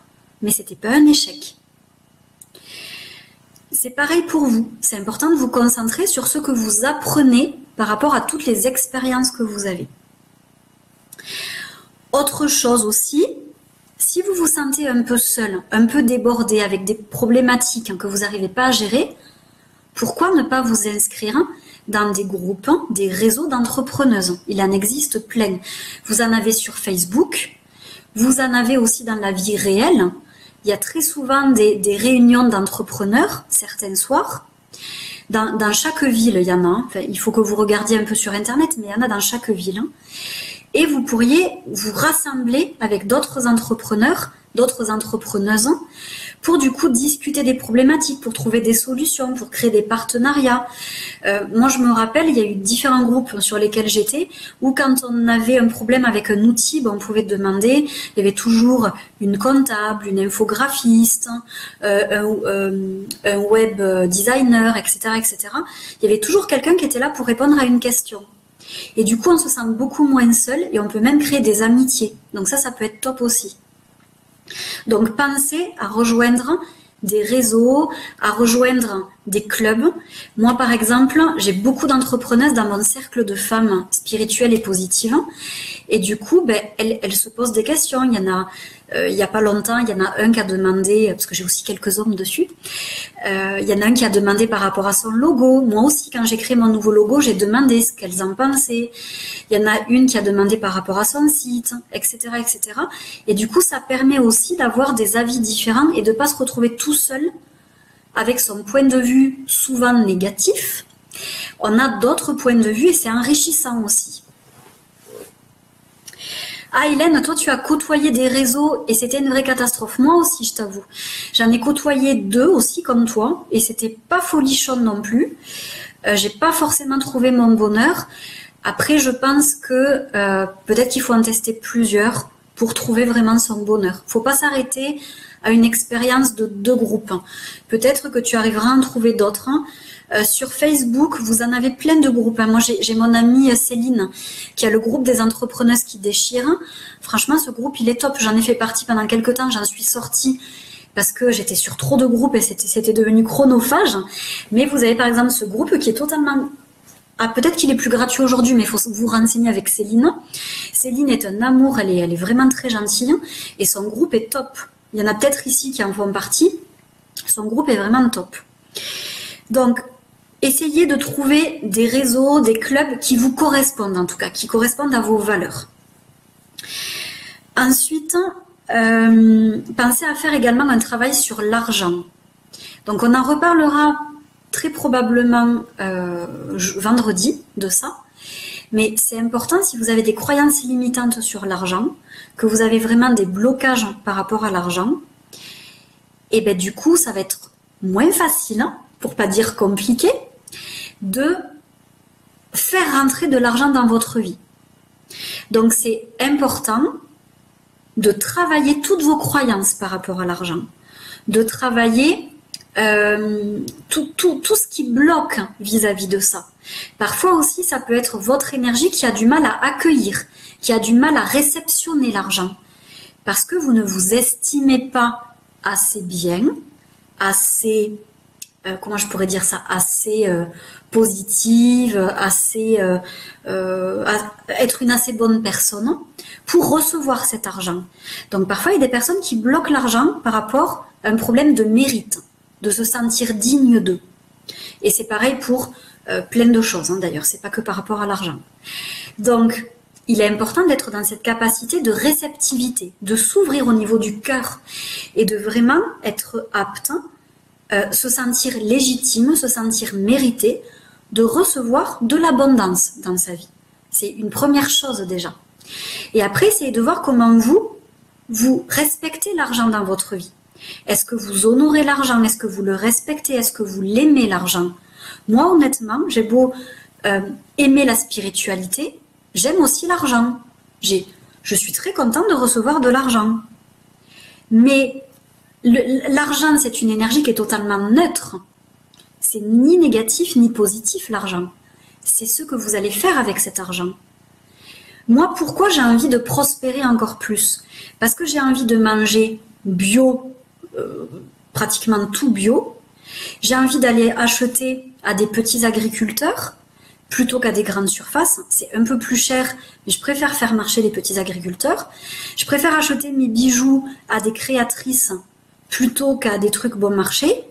mais c'était pas un échec. C'est pareil pour vous. C'est important de vous concentrer sur ce que vous apprenez par rapport à toutes les expériences que vous avez. Autre chose aussi, si vous vous sentez un peu seul, un peu débordé avec des problématiques que vous n'arrivez pas à gérer, pourquoi ne pas vous inscrire dans des groupes, des réseaux d'entrepreneuses? Il en existe plein. Vous en avez sur Facebook, vous en avez aussi dans la vie réelle. Il y a très souvent des réunions d'entrepreneurs, certains soirs. Dans chaque ville, il y en a. Enfin, il faut que vous regardiez un peu sur Internet, mais il y en a dans chaque ville. Et vous pourriez vous rassembler avec d'autres entrepreneurs, d'autres entrepreneuses, pour du coup discuter des problématiques, pour trouver des solutions, pour créer des partenariats. Moi, je me rappelle, il y a eu différents groupes sur lesquels j'étais, où quand on avait un problème avec un outil, on pouvait demander, il y avait toujours une comptable, une infographiste, un web designer, etc., etc. Il y avait toujours quelqu'un qui était là pour répondre à une question. Et du coup, on se sent beaucoup moins seul et on peut même créer des amitiés. Donc ça peut être top aussi. Donc pensez à rejoindre des réseaux, à rejoindre des clubs. Moi, par exemple, j'ai beaucoup d'entrepreneuses dans mon cercle de femmes spirituelles et positives. Et du coup, elles se posent des questions. Il y en a, il n'y a pas longtemps, il y en a un qui a demandé, parce que j'ai aussi quelques hommes dessus, il y en a un qui a demandé par rapport à son logo. Moi aussi, quand j'ai créé mon nouveau logo, j'ai demandé ce qu'elles en pensaient. Il y en a une qui a demandé par rapport à son site, etc., etc. Et du coup, ça permet aussi d'avoir des avis différents et de ne pas se retrouver tout seul avec son point de vue souvent négatif. On a d'autres points de vue et c'est enrichissant aussi. Ah Hélène, toi tu as côtoyé des réseaux et c'était une vraie catastrophe. Moi aussi, je t'avoue. J'en ai côtoyé 2 aussi comme toi et c'était pas folichon non plus. J'ai pas forcément trouvé mon bonheur. Après, je pense que peut-être qu'il faut en tester plusieurs pour trouver vraiment son bonheur. Faut pas s'arrêter à une expérience de 2 groupes. Peut-être que tu arriveras à en trouver d'autres. Sur Facebook, vous en avez plein de groupes. Moi, j'ai mon amie Céline qui a le groupe des entrepreneuses qui déchirent. Franchement, ce groupe, il est top. J'en ai fait partie pendant quelques temps. J'en suis sortie parce que j'étais sur trop de groupes et c'était devenu chronophage. Mais vous avez par exemple ce groupe qui est totalement... Ah, peut-être qu'il est plus gratuit aujourd'hui, mais il faut vous renseigner avec Céline. Céline est un amour, elle est vraiment très gentille et son groupe est top. Il y en a peut-être ici qui en font partie. Son groupe est vraiment top. Donc, essayez de trouver des réseaux, des clubs qui vous correspondent en tout cas, qui correspondent à vos valeurs. Ensuite, pensez à faire également un travail sur l'argent. Donc on en reparlera très probablement vendredi de ça. Mais c'est important, si vous avez des croyances limitantes sur l'argent, que vous avez vraiment des blocages par rapport à l'argent, et ben du coup, ça va être moins facile, pour pas dire compliqué, de faire rentrer de l'argent dans votre vie. Donc c'est important de travailler toutes vos croyances par rapport à l'argent, de travailler tout ce qui bloque vis-à-vis de ça. Parfois aussi, ça peut être votre énergie qui a du mal à accueillir, qui a du mal à réceptionner l'argent, parce que vous ne vous estimez pas assez bien, assez, comment je pourrais dire ça, assez positive, assez être une assez bonne personne pour recevoir cet argent. Donc parfois, il y a des personnes qui bloquent l'argent par rapport à un problème de mérite, de se sentir digne d'eux. Et c'est pareil pour plein de choses, d'ailleurs, c'est pas que par rapport à l'argent. Donc, il est important d'être dans cette capacité de réceptivité, de s'ouvrir au niveau du cœur et de vraiment être apte, se sentir légitime, se sentir mérité, de recevoir de l'abondance dans sa vie. C'est une première chose déjà. Et après, essayez de voir comment vous respectez l'argent dans votre vie. Est-ce que vous honorez l'argent? Est-ce que vous le respectez? Est-ce que vous l'aimez l'argent? Moi, honnêtement, j'ai beau aimer la spiritualité, j'aime aussi l'argent. Je suis très contente de recevoir de l'argent. Mais l'argent, c'est une énergie qui est totalement neutre. C'est ni négatif ni positif, l'argent. C'est ce que vous allez faire avec cet argent. Moi, pourquoi j'ai envie de prospérer encore plus? Parce que j'ai envie de manger bio, pratiquement tout bio. J'ai envie d'aller acheter à des petits agriculteurs plutôt qu'à des grandes surfaces. C'est un peu plus cher, mais je préfère faire marcher les petits agriculteurs. Je préfère acheter mes bijoux à des créatrices plutôt qu'à des trucs bon marché.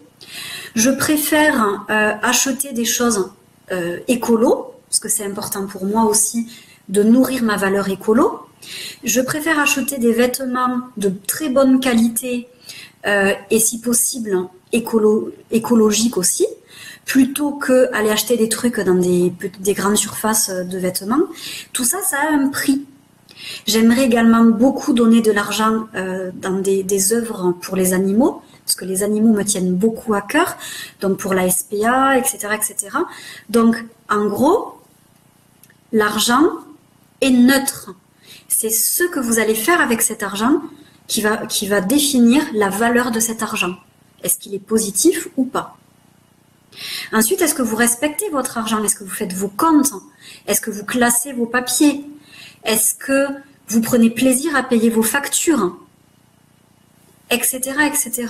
Je préfère acheter des choses écolo, parce que c'est important pour moi aussi de nourrir ma valeur écolo. Je préfère acheter des vêtements de très bonne qualité et si possible écologiques aussi, plutôt que aller acheter des trucs dans des grandes surfaces de vêtements. Tout ça, ça a un prix. J'aimerais également beaucoup donner de l'argent dans des œuvres pour les animaux, parce que les animaux me tiennent beaucoup à cœur, donc pour la SPA, etc., etc. Donc, en gros, l'argent est neutre. C'est ce que vous allez faire avec cet argent qui va définir la valeur de cet argent. Est-ce qu'il est positif ou pas? Ensuite, est-ce que vous respectez votre argent? Est-ce que vous faites vos comptes? Est-ce que vous classez vos papiers? Est-ce que vous prenez plaisir à payer vos factures? Etc., etc.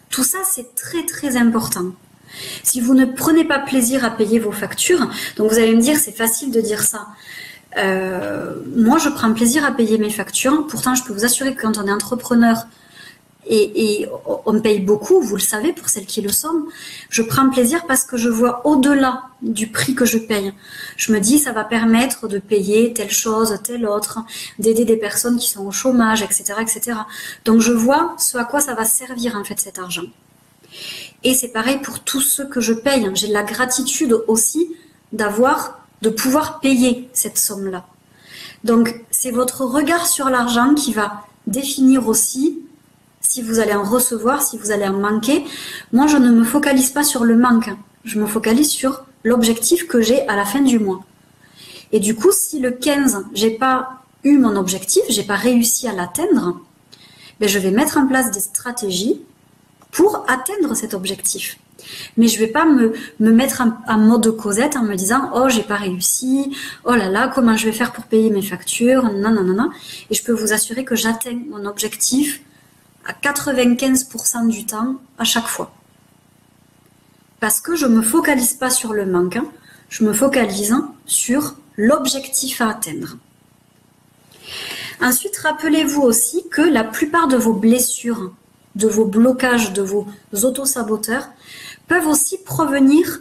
Tout ça, c'est très, très important. Si vous ne prenez pas plaisir à payer vos factures, donc vous allez me dire, c'est facile de dire ça. Moi, je prends plaisir à payer mes factures. Pourtant, je peux vous assurer que quand on est entrepreneur et on paye beaucoup, vous le savez, pour celles qui le sont, je prends plaisir parce que je vois au-delà du prix que je paye. Je me dis, ça va permettre de payer telle chose, telle autre, d'aider des personnes qui sont au chômage, etc., etc. Donc, je vois ce à quoi ça va servir, en fait, cet argent. Et c'est pareil pour tous ceux que je paye. J'ai de la gratitude aussi de pouvoir payer cette somme-là. Donc, c'est votre regard sur l'argent qui va définir aussi si vous allez en recevoir, si vous allez en manquer. Moi, je ne me focalise pas sur le manque. Je me focalise sur l'objectif que j'ai à la fin du mois. Et du coup, si le 15, j'ai pas eu mon objectif, j'ai pas réussi à l'atteindre, ben, je vais mettre en place des stratégies pour atteindre cet objectif. Mais je vais pas me mettre en mode Cosette en me disant « Oh, j'ai pas réussi, oh là là, comment je vais faire pour payer mes factures, non, non, non, non. » Et je peux vous assurer que j'atteins mon objectif à 95% du temps, à chaque fois. Parce que je me focalise pas sur le manque, je me focalise sur l'objectif à atteindre. Ensuite, rappelez-vous aussi que la plupart de vos blessures, de vos blocages, de vos autosaboteurs, peuvent aussi provenir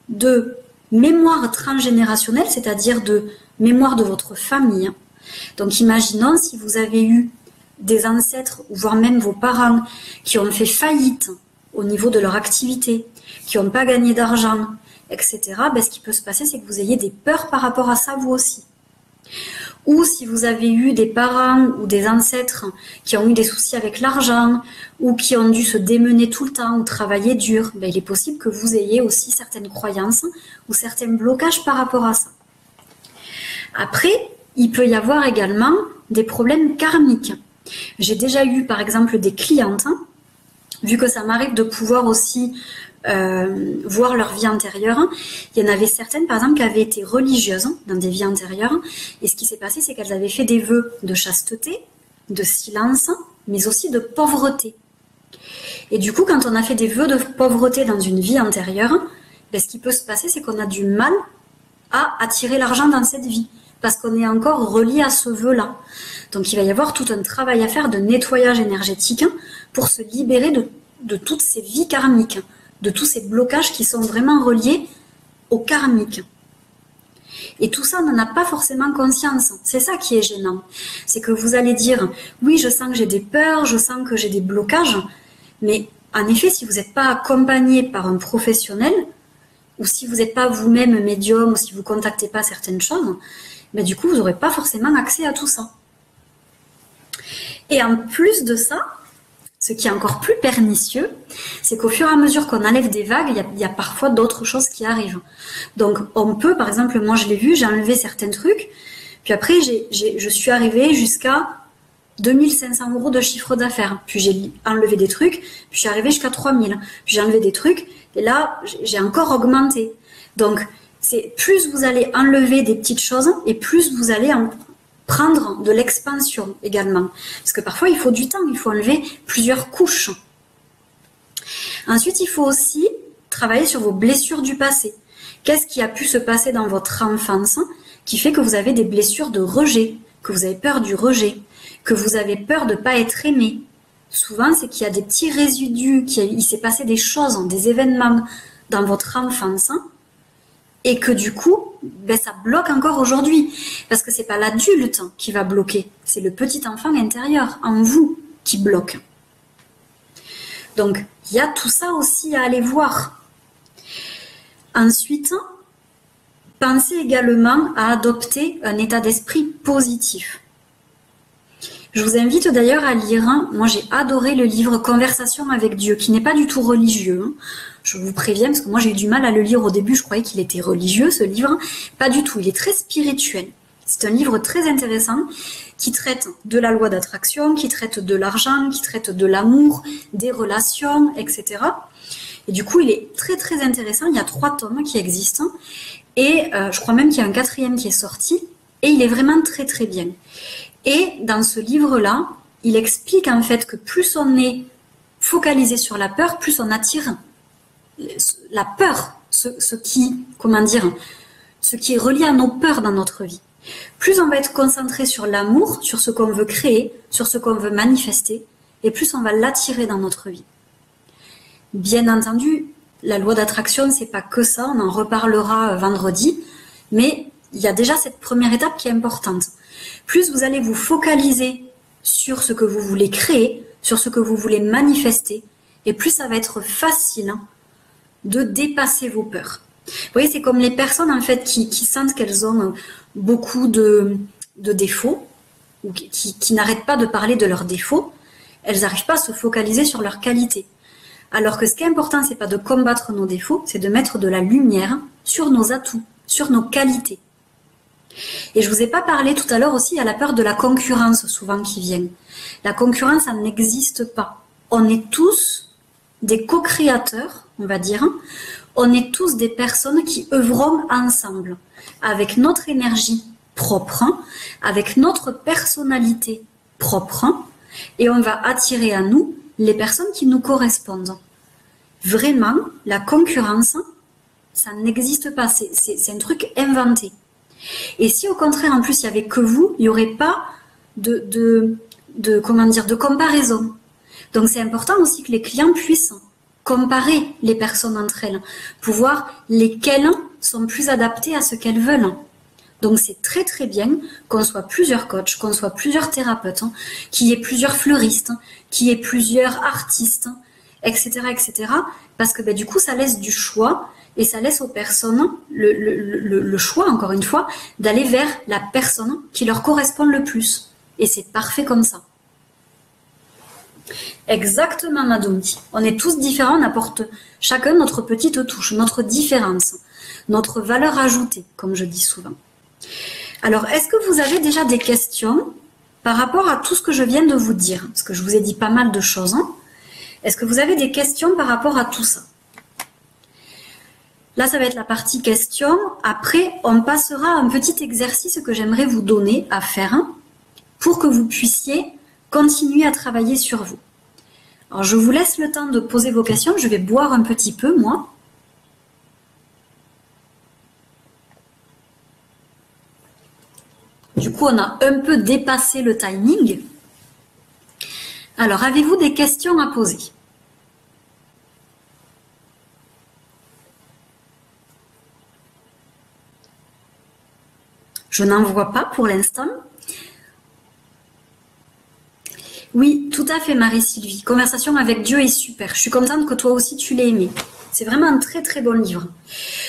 de mémoire transgénérationnelle, c'est-à-dire de mémoire de votre famille. Donc imaginons si vous avez eu des ancêtres, voire même vos parents, qui ont fait faillite au niveau de leur activité, qui n'ont pas gagné d'argent, etc., ben, ce qui peut se passer, c'est que vous ayez des peurs par rapport à ça, vous aussi. Ou si vous avez eu des parents ou des ancêtres qui ont eu des soucis avec l'argent, ou qui ont dû se démener tout le temps, ou travailler dur, ben, il est possible que vous ayez aussi certaines croyances ou certains blocages par rapport à ça. Après, il peut y avoir également des problèmes karmiques. J'ai déjà eu, par exemple, des clientes, vu que ça m'arrive de pouvoir aussi voir leur vie antérieure. Il y en avait certaines, par exemple, qui avaient été religieuses dans des vies antérieures. Et ce qui s'est passé, c'est qu'elles avaient fait des vœux de chasteté, de silence, mais aussi de pauvreté. Et du coup, quand on a fait des vœux de pauvreté dans une vie antérieure, ben, ce qui peut se passer, c'est qu'on a du mal à attirer l'argent dans cette vie, parce qu'on est encore relié à ce vœu-là. Donc il va y avoir tout un travail à faire de nettoyage énergétique pour se libérer de toutes ces vies karmiques, de tous ces blocages qui sont vraiment reliés au karmique. Et tout ça, on n'en a pas forcément conscience. C'est ça qui est gênant. C'est que vous allez dire, oui, je sens que j'ai des peurs, je sens que j'ai des blocages, mais en effet, si vous n'êtes pas accompagné par un professionnel, ou si vous n'êtes pas vous-même médium, ou si vous ne contactez pas certaines choses, ben du coup, vous n'aurez pas forcément accès à tout ça. Et en plus de ça, ce qui est encore plus pernicieux, c'est qu'au fur et à mesure qu'on enlève des vagues, il y a parfois d'autres choses qui arrivent. Donc, on peut, par exemple, moi je l'ai vu, j'ai enlevé certains trucs, puis après, je suis arrivée jusqu'à 2500 € de chiffre d'affaires. Puis j'ai enlevé des trucs, puis je suis arrivée jusqu'à 3000. Puis j'ai enlevé des trucs, et là, j'ai encore augmenté. Donc, c'est plus vous allez enlever des petites choses, et plus vous allez en prendre de l'expansion également. Parce que parfois, il faut du temps, il faut enlever plusieurs couches. Ensuite, il faut aussi travailler sur vos blessures du passé. Qu'est-ce qui a pu se passer dans votre enfance qui fait que vous avez des blessures de rejet, que vous avez peur du rejet, que vous avez peur de ne pas être aimé. Souvent, c'est qu'il y a des petits résidus, il s'est passé des choses, des événements dans votre enfance, et que du coup, ben, ça bloque encore aujourd'hui. Parce que c'est pas l'adulte qui va bloquer, c'est le petit enfant intérieur, en vous, qui bloque. Donc, il y a tout ça aussi à aller voir. Ensuite, pensez également à adopter un état d'esprit positif. Je vous invite d'ailleurs à lire, moi j'ai adoré le livre Conversation avec Dieu, qui n'est pas du tout religieux. Je vous préviens, parce que moi j'ai eu du mal à le lire au début, je croyais qu'il était religieux ce livre. Pas du tout, il est très spirituel. C'est un livre très intéressant qui traite de la loi d'attraction, qui traite de l'argent, qui traite de l'amour, des relations, etc. Et du coup, il est très très intéressant. Il y a 3 tomes qui existent. Et je crois même qu'il y a un 4e qui est sorti. Et il est vraiment très très bien. Et dans ce livre-là, il explique en fait que plus on est focalisé sur la peur, plus on attire la peur, ce qui est relié à nos peurs dans notre vie. Plus on va être concentré sur l'amour, sur ce qu'on veut créer, sur ce qu'on veut manifester, et plus on va l'attirer dans notre vie. Bien entendu, la loi d'attraction, c'est pas que ça, on en reparlera vendredi, mais il y a déjà cette première étape qui est importante. Plus vous allez vous focaliser sur ce que vous voulez créer, sur ce que vous voulez manifester, et plus ça va être facile de dépasser vos peurs. Vous voyez, c'est comme les personnes en fait qui sentent qu'elles ont beaucoup de défauts, ou qui n'arrêtent pas de parler de leurs défauts, elles n'arrivent pas à se focaliser sur leurs qualités. Alors que ce qui est important, c'est pas de combattre nos défauts, c'est de mettre de la lumière sur nos atouts, sur nos qualités. Et je vous ai pas parlé tout à l'heure aussi, il y a la peur de la concurrence souvent qui vient. La concurrence, ça n'existe pas. On est tous des co-créateurs, on va dire. On est tous des personnes qui œuvront ensemble, avec notre énergie propre, avec notre personnalité propre, et on va attirer à nous les personnes qui nous correspondent. Vraiment, la concurrence, ça n'existe pas, c'est un truc inventé. Et si au contraire, en plus, il n'y avait que vous, il n'y aurait pas de comparaison. Donc c'est important aussi que les clients puissent comparer les personnes entre elles, pour voir lesquelles sont plus adaptées à ce qu'elles veulent. Donc c'est très très bien qu'on soit plusieurs coachs, qu'on soit plusieurs thérapeutes, qu'il y ait plusieurs fleuristes, qu'il y ait plusieurs artistes, etc., etc. Parce que du coup, ça laisse du choix et ça laisse aux personnes le choix, encore une fois, d'aller vers la personne qui leur correspond le plus. Et c'est parfait comme ça. Exactement, Madoumi. On est tous différents, on apporte chacun notre petite touche, notre différence, notre valeur ajoutée, comme je dis souvent. Alors, est-ce que vous avez déjà des questions par rapport à tout ce que je viens de vous dire? Parce que je vous ai dit pas mal de choses. Est-ce que vous avez des questions par rapport à tout ça? Là, ça va être la partie questions. Après, on passera à un petit exercice que j'aimerais vous donner à faire pour que vous puissiez continuer à travailler sur vous. Alors, je vous laisse le temps de poser vos questions. Je vais boire un petit peu, moi. Du coup, on a un peu dépassé le timing. Alors, avez-vous des questions à poser? Je n'en vois pas pour l'instant. Oui, tout à fait, Marie-Sylvie. Conversation avec Dieu est super. Je suis contente que toi aussi tu l'aies aimé. C'est vraiment un très très bon livre.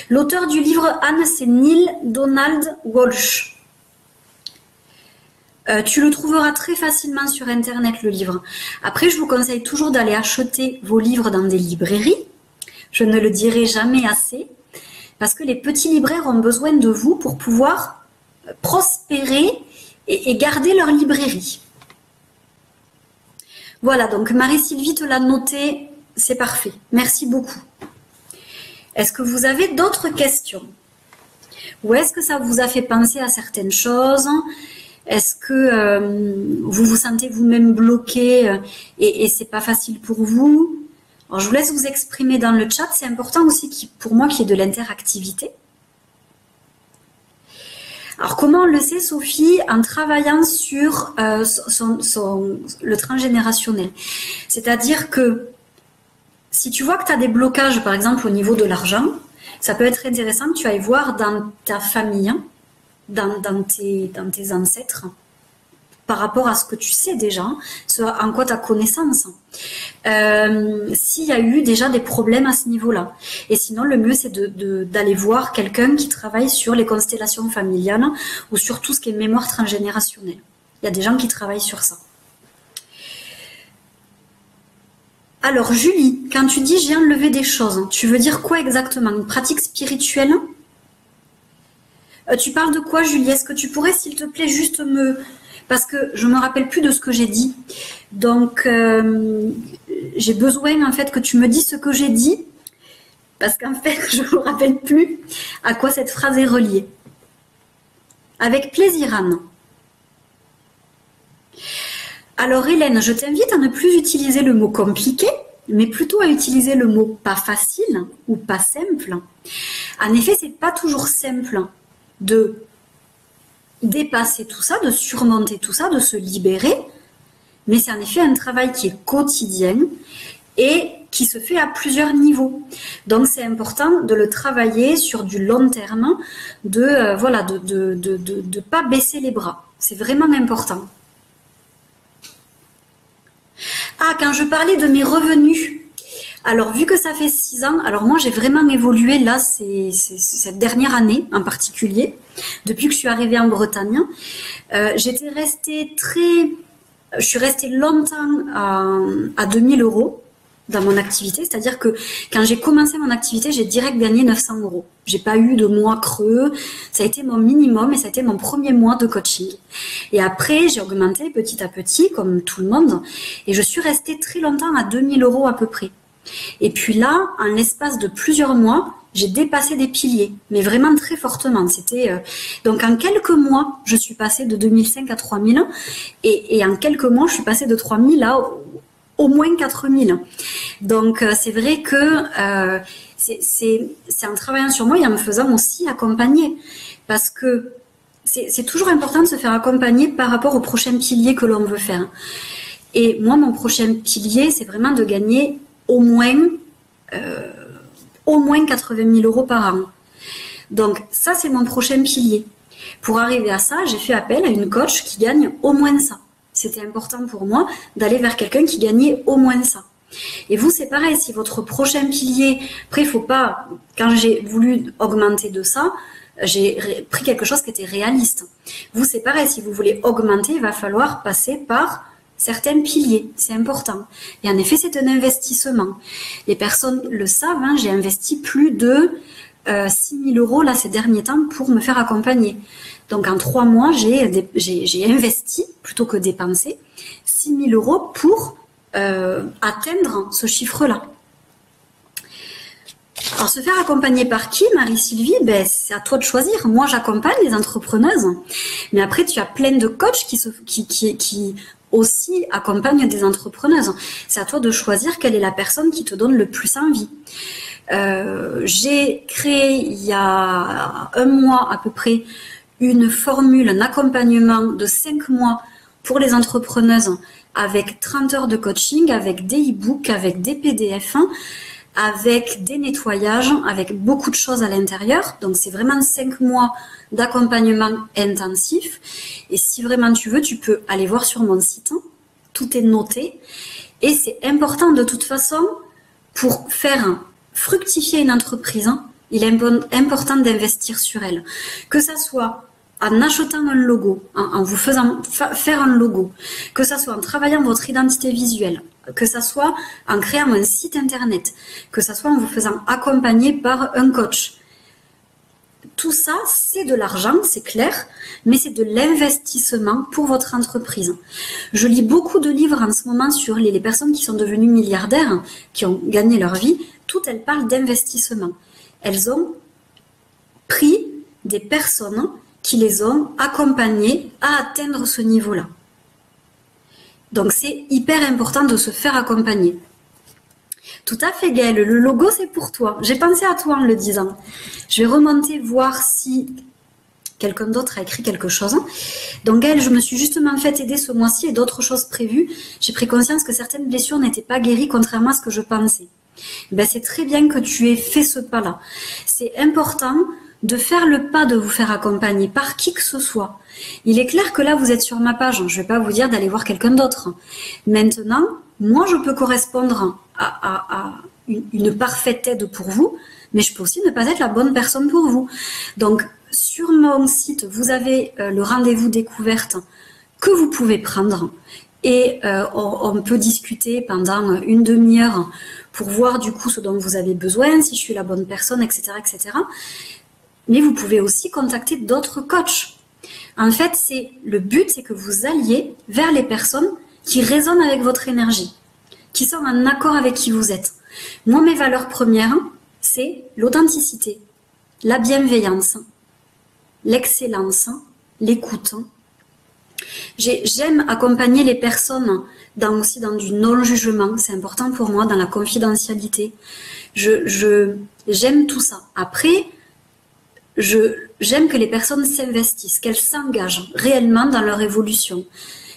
L'auteur du livre, Anne, c'est Neale Donald Walsch. Tu le trouveras très facilement sur Internet, le livre. Après, je vous conseille toujours d'aller acheter vos livres dans des librairies. Je ne le dirai jamais assez, parce que les petits libraires ont besoin de vous pour pouvoir prospérer et garder leur librairie. Voilà, donc Marie-Sylvie te l'a noté, c'est parfait. Merci beaucoup. Est-ce que vous avez d'autres questions? Ou est-ce que ça vous a fait penser à certaines choses? Est-ce que vous vous sentez vous-même bloqué et c'est pas facile pour vous? Alors, je vous laisse vous exprimer dans le chat. C'est important aussi pour moi qu'il y ait de l'interactivité. Alors, comment on le sait, Sophie? En travaillant sur le transgénérationnel. C'est-à-dire que si tu vois que tu as des blocages, par exemple, au niveau de l'argent, ça peut être intéressant que tu ailles voir dans ta famille, dans tes ancêtres, par rapport à ce que tu sais déjà, ce en quoi tu as connaissance, s'il y a eu déjà des problèmes à ce niveau-là. Et sinon, le mieux, c'est d'aller voir quelqu'un qui travaille sur les constellations familiales ou sur tout ce qui est mémoire transgénérationnelle. Il y a des gens qui travaillent sur ça. Alors, Julie, quand tu dis « j'ai enlevé des choses », tu veux dire quoi exactement? Une pratique spirituelle? Tu parles de quoi, Julie? Est-ce que tu pourrais, s'il te plaît, juste Parce que je me rappelle plus de ce que j'ai dit. Donc, j'ai besoin, en fait, que tu me dises ce que j'ai dit. Parce qu'en fait, je ne me rappelle plus à quoi cette phrase est reliée. Avec plaisir, Anne. Alors, Hélène, je t'invite à ne plus utiliser le mot compliqué, mais plutôt à utiliser le mot pas facile ou pas simple. En effet, c'est pas toujours simple de dépasser tout ça, de surmonter tout ça, de se libérer, mais c'est en effet un travail qui est quotidien et qui se fait à plusieurs niveaux. Donc c'est important de le travailler sur du long terme, de pas baisser les bras. C'est vraiment important. Ah, quand je parlais de mes revenus, alors vu que ça fait 6 ans, alors moi j'ai vraiment évolué là, c'est cette dernière année en particulier, depuis que je suis arrivée en Bretagne. Je suis restée longtemps à 2000 € dans mon activité, c'est-à-dire que quand j'ai commencé mon activité, j'ai direct gagné 900 €. J'ai pas eu de mois creux, ça a été mon minimum et ça a été mon premier mois de coaching. Et après, j'ai augmenté petit à petit, comme tout le monde, et je suis restée très longtemps à 2000 € à peu près. Et puis là, en l'espace de plusieurs mois, j'ai dépassé des piliers, mais vraiment très fortement. Donc en quelques mois, je suis passée de 2005 à 3000, et en quelques mois, je suis passée de 3000 à au moins 4000. Donc c'est vrai que c'est en travaillant sur moi et en me faisant aussi accompagner, parce que c'est toujours important de se faire accompagner par rapport au prochain pilier que l'on veut faire. Et moi, mon prochain pilier, c'est vraiment de gagner au moins 80 000 € par an. Donc ça, c'est mon prochain pilier. Pour arriver à ça, j'ai fait appel à une coach qui gagne au moins ça. C'était important pour moi d'aller vers quelqu'un qui gagnait au moins ça. Et vous, c'est pareil, si votre prochain pilier, après, il faut pas, quand j'ai voulu augmenter de ça, j'ai pris quelque chose qui était réaliste. Vous, c'est pareil, si vous voulez augmenter, il va falloir passer par certains piliers, c'est important. Et en effet, c'est un investissement. Les personnes le savent, hein, j'ai investi plus de 6 000 € là ces derniers temps pour me faire accompagner. Donc en 3 mois, j'ai investi, plutôt que dépensé, 6 000 € pour atteindre ce chiffre-là. Alors, se faire accompagner par qui, Marie-Sylvie? Ben, c'est à toi de choisir. Moi, j'accompagne les entrepreneuses. Mais après, tu as plein de coachs qui aussi accompagnent des entrepreneuses. C'est à toi de choisir quelle est la personne qui te donne le plus envie. J'ai créé, il y a 1 mois à peu près, une formule, un accompagnement de 5 mois pour les entrepreneuses avec 30 heures de coaching, avec des e-books, avec des PDF, avec des nettoyages, avec beaucoup de choses à l'intérieur. Donc, c'est vraiment 5 mois d'accompagnement intensif. Et si vraiment tu veux, tu peux aller voir sur mon site. Tout est noté. Et c'est important de toute façon, pour faire fructifier une entreprise, il est important d'investir sur elle. Que ça soit en achetant un logo, en vous faisant faire un logo, que ça soit en travaillant votre identité visuelle, que ça soit en créant un site internet, que ça soit en vous faisant accompagner par un coach. Tout ça, c'est de l'argent, c'est clair, mais c'est de l'investissement pour votre entreprise. Je lis beaucoup de livres en ce moment sur les personnes qui sont devenues milliardaires, qui ont gagné leur vie. Toutes elles parlent d'investissement. Elles ont pris des personnes qui les ont accompagnées à atteindre ce niveau-là. Donc, c'est hyper important de se faire accompagner. Tout à fait, Gaëlle. Le logo, c'est pour toi. J'ai pensé à toi en le disant. Je vais remonter voir si quelqu'un d'autre a écrit quelque chose. Donc, Gaëlle, je me suis justement fait aider ce mois-ci et d'autres choses prévues. J'ai pris conscience que certaines blessures n'étaient pas guéries, contrairement à ce que je pensais. Ben, c'est très bien que tu aies fait ce pas-là. C'est important de faire le pas de vous faire accompagner par qui que ce soit. Il est clair que là, vous êtes sur ma page. Je ne vais pas vous dire d'aller voir quelqu'un d'autre. Maintenant, moi, je peux correspondre à une parfaite aide pour vous, mais je peux aussi ne pas être la bonne personne pour vous. Donc, sur mon site, vous avez le rendez-vous découverte que vous pouvez prendre et on peut discuter pendant 1 demi-heure pour voir du coup ce dont vous avez besoin, si je suis la bonne personne, etc., etc. Mais vous pouvez aussi contacter d'autres coachs. En fait, le but, c'est que vous alliez vers les personnes qui résonnent avec votre énergie, qui sont en accord avec qui vous êtes. Moi, mes valeurs premières, c'est l'authenticité, la bienveillance, l'excellence, l'écoute. J'aime accompagner les personnes aussi dans du non-jugement, c'est important pour moi, dans la confidentialité. J'aime tout ça. Après, j'aime que les personnes s'investissent, qu'elles s'engagent réellement dans leur évolution.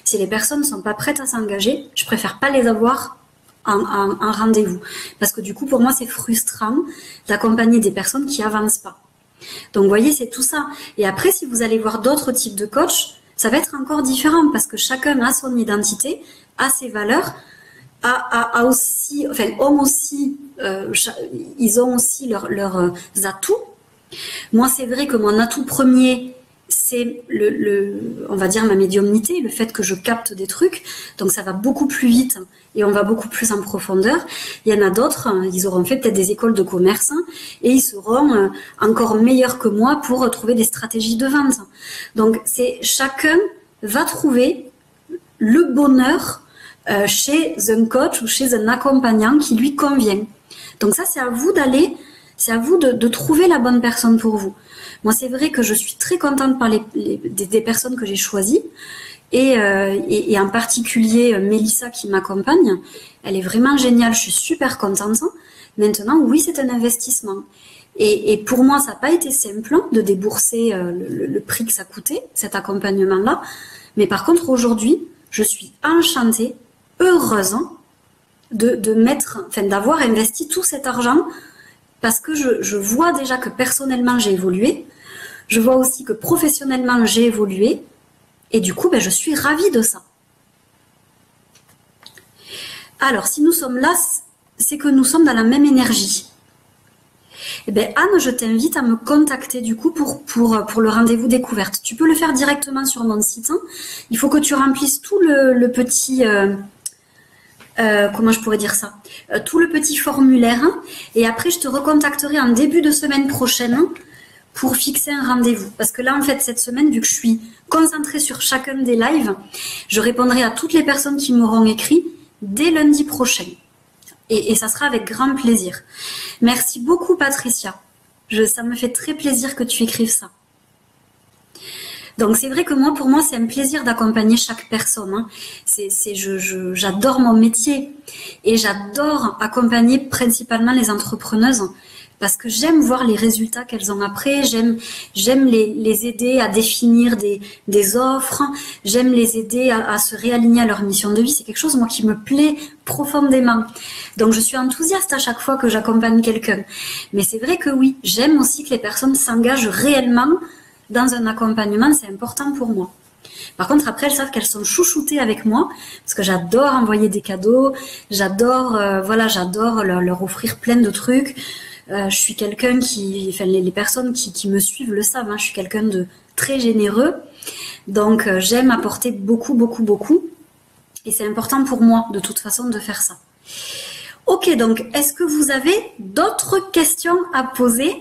Si les personnes ne sont pas prêtes à s'engager, je préfère pas les avoir en rendez-vous. Parce que du coup, pour moi, c'est frustrant d'accompagner des personnes qui avancent pas. Donc, vous voyez, c'est tout ça. Et après, si vous allez voir d'autres types de coachs, ça va être encore différent parce que chacun a son identité, a ses valeurs, ont aussi, ils ont aussi leurs atouts. Moi, c'est vrai que mon atout premier, c'est on va dire ma médiumnité, le fait que je capte des trucs. Donc, ça va beaucoup plus vite et on va beaucoup plus en profondeur. Il y en a d'autres, ils auront fait peut-être des écoles de commerce et ils seront encore meilleurs que moi pour trouver des stratégies de vente. Donc, chacun va trouver le bonheur chez un coach ou chez un accompagnant qui lui convient. Donc, ça, c'est à vous d'aller. C'est à vous de trouver la bonne personne pour vous. Moi, c'est vrai que je suis très contente par des personnes que j'ai choisies. Et en particulier, Mélissa qui m'accompagne, elle est vraiment géniale. Je suis super contente. Maintenant, oui, c'est un investissement. Et pour moi, ça n'a pas été simple de débourser le prix que ça coûtait, cet accompagnement-là. Mais par contre, aujourd'hui, je suis enchantée, heureuse d'avoir investi tout cet argent parce que je vois déjà que personnellement, j'ai évolué. Je vois aussi que professionnellement, j'ai évolué. Et du coup, je suis ravie de ça. Alors, si nous sommes là, c'est que nous sommes dans la même énergie. Eh bien, Anne, je t'invite à me contacter du coup pour le rendez-vous découverte. Tu peux le faire directement sur mon site. Il faut que tu remplisses tout le petit... comment je pourrais dire ça, tout le petit formulaire, et après je te recontacterai en début de semaine prochaine pour fixer un rendez-vous. Parce que là, en fait, cette semaine, vu que je suis concentrée sur chacun des lives, je répondrai à toutes les personnes qui m'auront écrit dès lundi prochain. Et ça sera avec grand plaisir. Merci beaucoup, Patricia. Ça me fait très plaisir que tu écrives ça. Donc c'est vrai que pour moi, c'est un plaisir d'accompagner chaque personne. J'adore mon métier et j'adore accompagner principalement les entrepreneuses parce que j'aime voir les résultats qu'elles ont après. J'aime les aider à définir des offres. J'aime les aider à se réaligner à leur mission de vie. C'est quelque chose, moi, qui me plaît profondément. Donc je suis enthousiaste à chaque fois que j'accompagne quelqu'un. Mais c'est vrai que oui, j'aime aussi que les personnes s'engagent réellement dans un accompagnement, c'est important pour moi. Par contre, après, elles savent qu'elles sont chouchoutées avec moi, parce que j'adore envoyer des cadeaux, j'adore leur offrir plein de trucs. Je suis quelqu'un les personnes qui me suivent le savent, je suis quelqu'un de très généreux, donc j'aime apporter beaucoup, beaucoup, beaucoup, et c'est important pour moi, de toute façon, de faire ça. Ok, donc, est-ce que vous avez d'autres questions à poser ?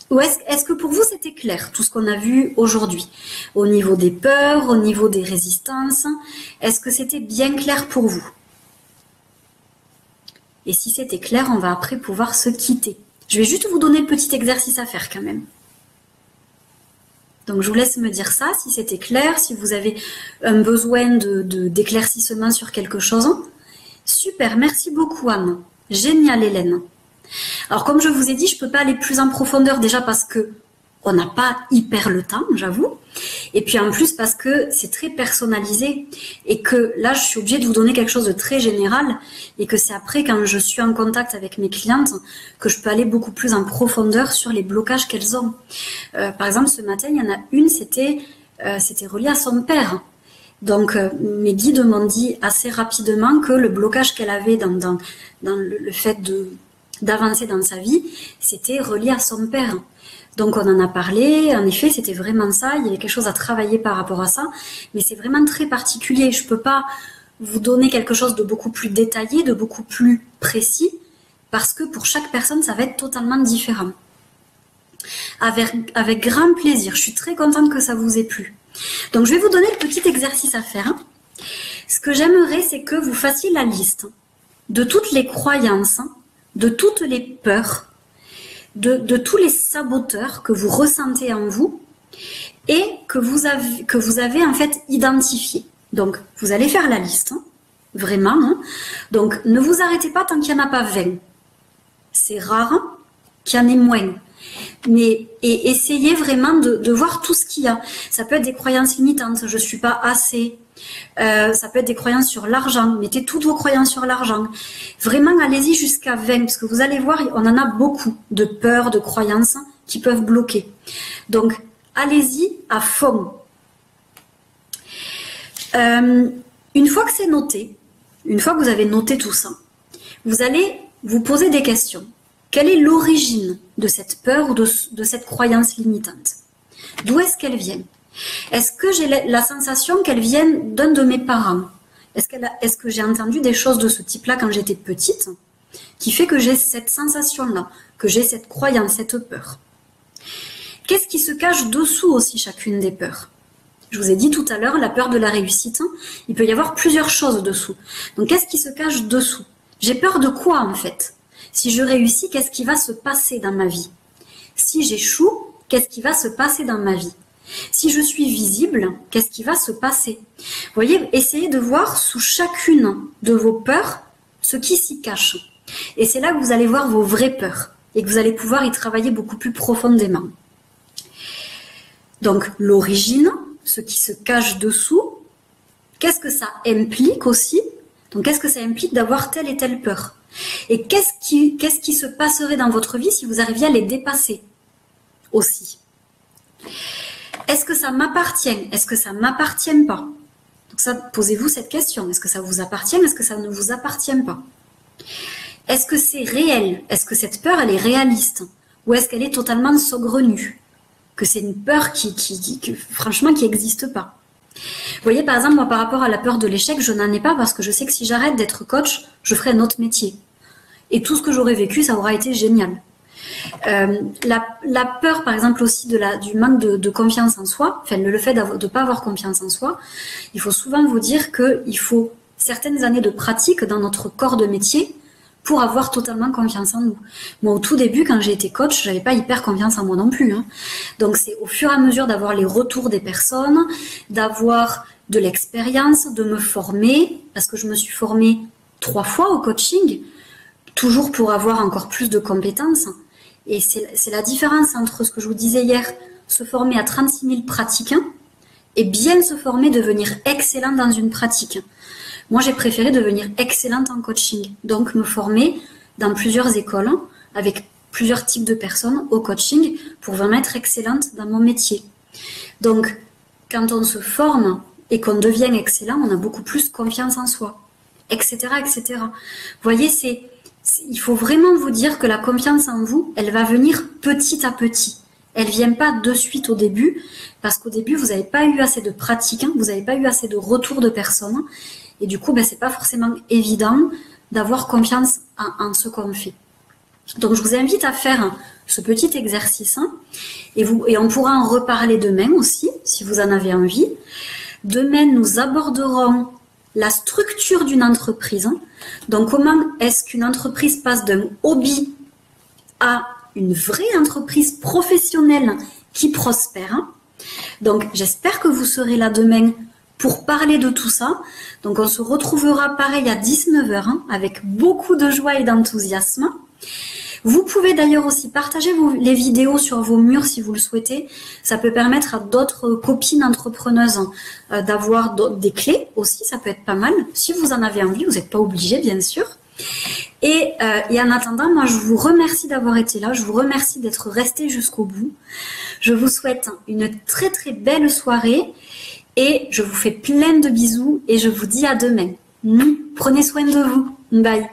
Ou est-ce que pour vous c'était clair tout ce qu'on a vu aujourd'hui au niveau des peurs, au niveau des résistances? Est-ce que c'était bien clair pour vous? Et si c'était clair, on va après pouvoir se quitter. Je vais juste vous donner le petit exercice à faire quand même. Donc je vous laisse me dire ça, si c'était clair, si vous avez un besoin d'éclaircissement sur quelque chose. Super, merci beaucoup Anne. Génial Hélène. Alors comme je vous ai dit, je ne peux pas aller plus en profondeur déjà parce que on n'a pas hyper le temps, j'avoue. Et puis en plus parce que c'est très personnalisé et que là je suis obligée de vous donner quelque chose de très général et que c'est après quand je suis en contact avec mes clientes que je peux aller beaucoup plus en profondeur sur les blocages qu'elles ont. Par exemple ce matin, il y en a une, c'était relié à son père. Donc mes guides m'ont dit assez rapidement que le blocage qu'elle avait dans le fait d'avancer dans sa vie, c'était relié à son père. Donc on en a parlé, en effet c'était vraiment ça, il y avait quelque chose à travailler par rapport à ça, mais c'est vraiment très particulier, je ne peux pas vous donner quelque chose de beaucoup plus détaillé, de beaucoup plus précis, parce que pour chaque personne ça va être totalement différent. Avec grand plaisir, je suis très contente que ça vous ait plu. Donc je vais vous donner le petit exercice à faire. Ce que j'aimerais, c'est que vous fassiez la liste de toutes les croyances, de toutes les peurs, de tous les saboteurs que vous ressentez en vous et que vous avez en fait identifiés. Donc, vous allez faire la liste, vraiment. Donc, ne vous arrêtez pas tant qu'il n'y en a pas 20. C'est rare qu'il y en ait moins. Mais essayez vraiment de voir tout ce qu'il y a. Ça peut être des croyances limitantes, je ne suis pas assez. Ça peut être des croyances sur l'argent. Mettez toutes vos croyances sur l'argent. Vraiment, allez-y jusqu'à 20, parce que vous allez voir, on en a beaucoup de peurs, de croyances qui peuvent bloquer. Donc, allez-y à fond. Une fois que c'est noté, une fois que vous avez noté tout ça, vous allez vous poser des questions. Quelle est l'origine de cette peur ou de cette croyance limitante? D'où est-ce qu'elle vient? Est-ce que j'ai la sensation qu'elle vienne d'un de mes parents? Est-ce que j'ai entendu des choses de ce type-là quand j'étais petite qui fait que j'ai cette sensation-là, que j'ai cette croyance, cette peur? Qu'est-ce qui se cache dessous aussi chacune des peurs? Je vous ai dit tout à l'heure, la peur de la réussite, il peut y avoir plusieurs choses dessous. Donc qu'est-ce qui se cache dessous? J'ai peur de quoi en fait? Si je réussis, qu'est-ce qui va se passer dans ma vie? Si j'échoue, qu'est-ce qui va se passer dans ma vie? Si je suis visible, qu'est-ce qui va se passer? Vous voyez, essayez de voir sous chacune de vos peurs ce qui s'y cache. Et c'est là que vous allez voir vos vraies peurs et que vous allez pouvoir y travailler beaucoup plus profondément. Donc, l'origine, ce qui se cache dessous, qu'est-ce que ça implique aussi? Donc, qu'est-ce que ça implique d'avoir telle et telle peur? Et qu'est-ce qui se passerait dans votre vie si vous arriviez à les dépasser aussi? Est-ce que ça m'appartient? Est-ce que ça ne m'appartient pas? Ça, posez-vous cette question. Est-ce que ça vous appartient? Est-ce que ça ne vous appartient pas? Est-ce que c'est réel? Est-ce que cette peur, elle est réaliste? Ou est-ce qu'elle est totalement saugrenue? Que c'est une peur franchement, qui n'existe pas. Vous voyez, par exemple, moi, par rapport à la peur de l'échec, je n'en ai pas parce que je sais que si j'arrête d'être coach, je ferai un autre métier. Et tout ce que j'aurais vécu, ça aura été génial. La peur, par exemple, aussi du manque de confiance en soi, enfin, le fait de ne pas avoir confiance en soi, il faut souvent vous dire qu'il faut certaines années de pratique dans notre corps de métier pour avoir totalement confiance en nous. Moi, au tout début, quand j'ai été coach, j'avais pas hyper confiance en moi non plus. Donc, c'est au fur et à mesure d'avoir les retours des personnes, d'avoir de l'expérience, de me former, parce que je me suis formée 3 fois au coaching, toujours pour avoir encore plus de compétences. Et c'est la différence entre ce que je vous disais hier, se former à 36 000 pratiques et bien se former, devenir excellent dans une pratique. Moi, j'ai préféré devenir excellente en coaching, donc me former dans plusieurs écoles avec plusieurs types de personnes au coaching pour vraiment être excellente dans mon métier. Donc, quand on se forme et qu'on devient excellent, on a beaucoup plus confiance en soi, etc., etc. Vous voyez, il faut vraiment vous dire que la confiance en vous, elle va venir petit à petit. Elle vient pas de suite au début, parce qu'au début, vous n'avez pas eu assez de pratique, vous n'avez pas eu assez de retours de personnes, et du coup, c'est pas forcément évident d'avoir confiance en ce qu'on fait. Donc, je vous invite à faire ce petit exercice, et on pourra en reparler demain aussi, si vous en avez envie. Demain, nous aborderons la structure d'une entreprise. Donc, comment est-ce qu'une entreprise passe d'un hobby à une vraie entreprise professionnelle qui prospère. Donc, j'espère que vous serez là demain pour parler de tout ça. Donc, on se retrouvera pareil à 19h avec beaucoup de joie et d'enthousiasme. Vous pouvez d'ailleurs aussi partager les vidéos sur vos murs si vous le souhaitez. Ça peut permettre à d'autres copines entrepreneuses d'avoir des clés aussi. Ça peut être pas mal. Si vous en avez envie, vous n'êtes pas obligé, bien sûr. Et en attendant, moi, je vous remercie d'avoir été là. Je vous remercie d'être resté jusqu'au bout. Je vous souhaite une très, très belle soirée. Et je vous fais plein de bisous. Et je vous dis à demain. Prenez soin de vous. Bye.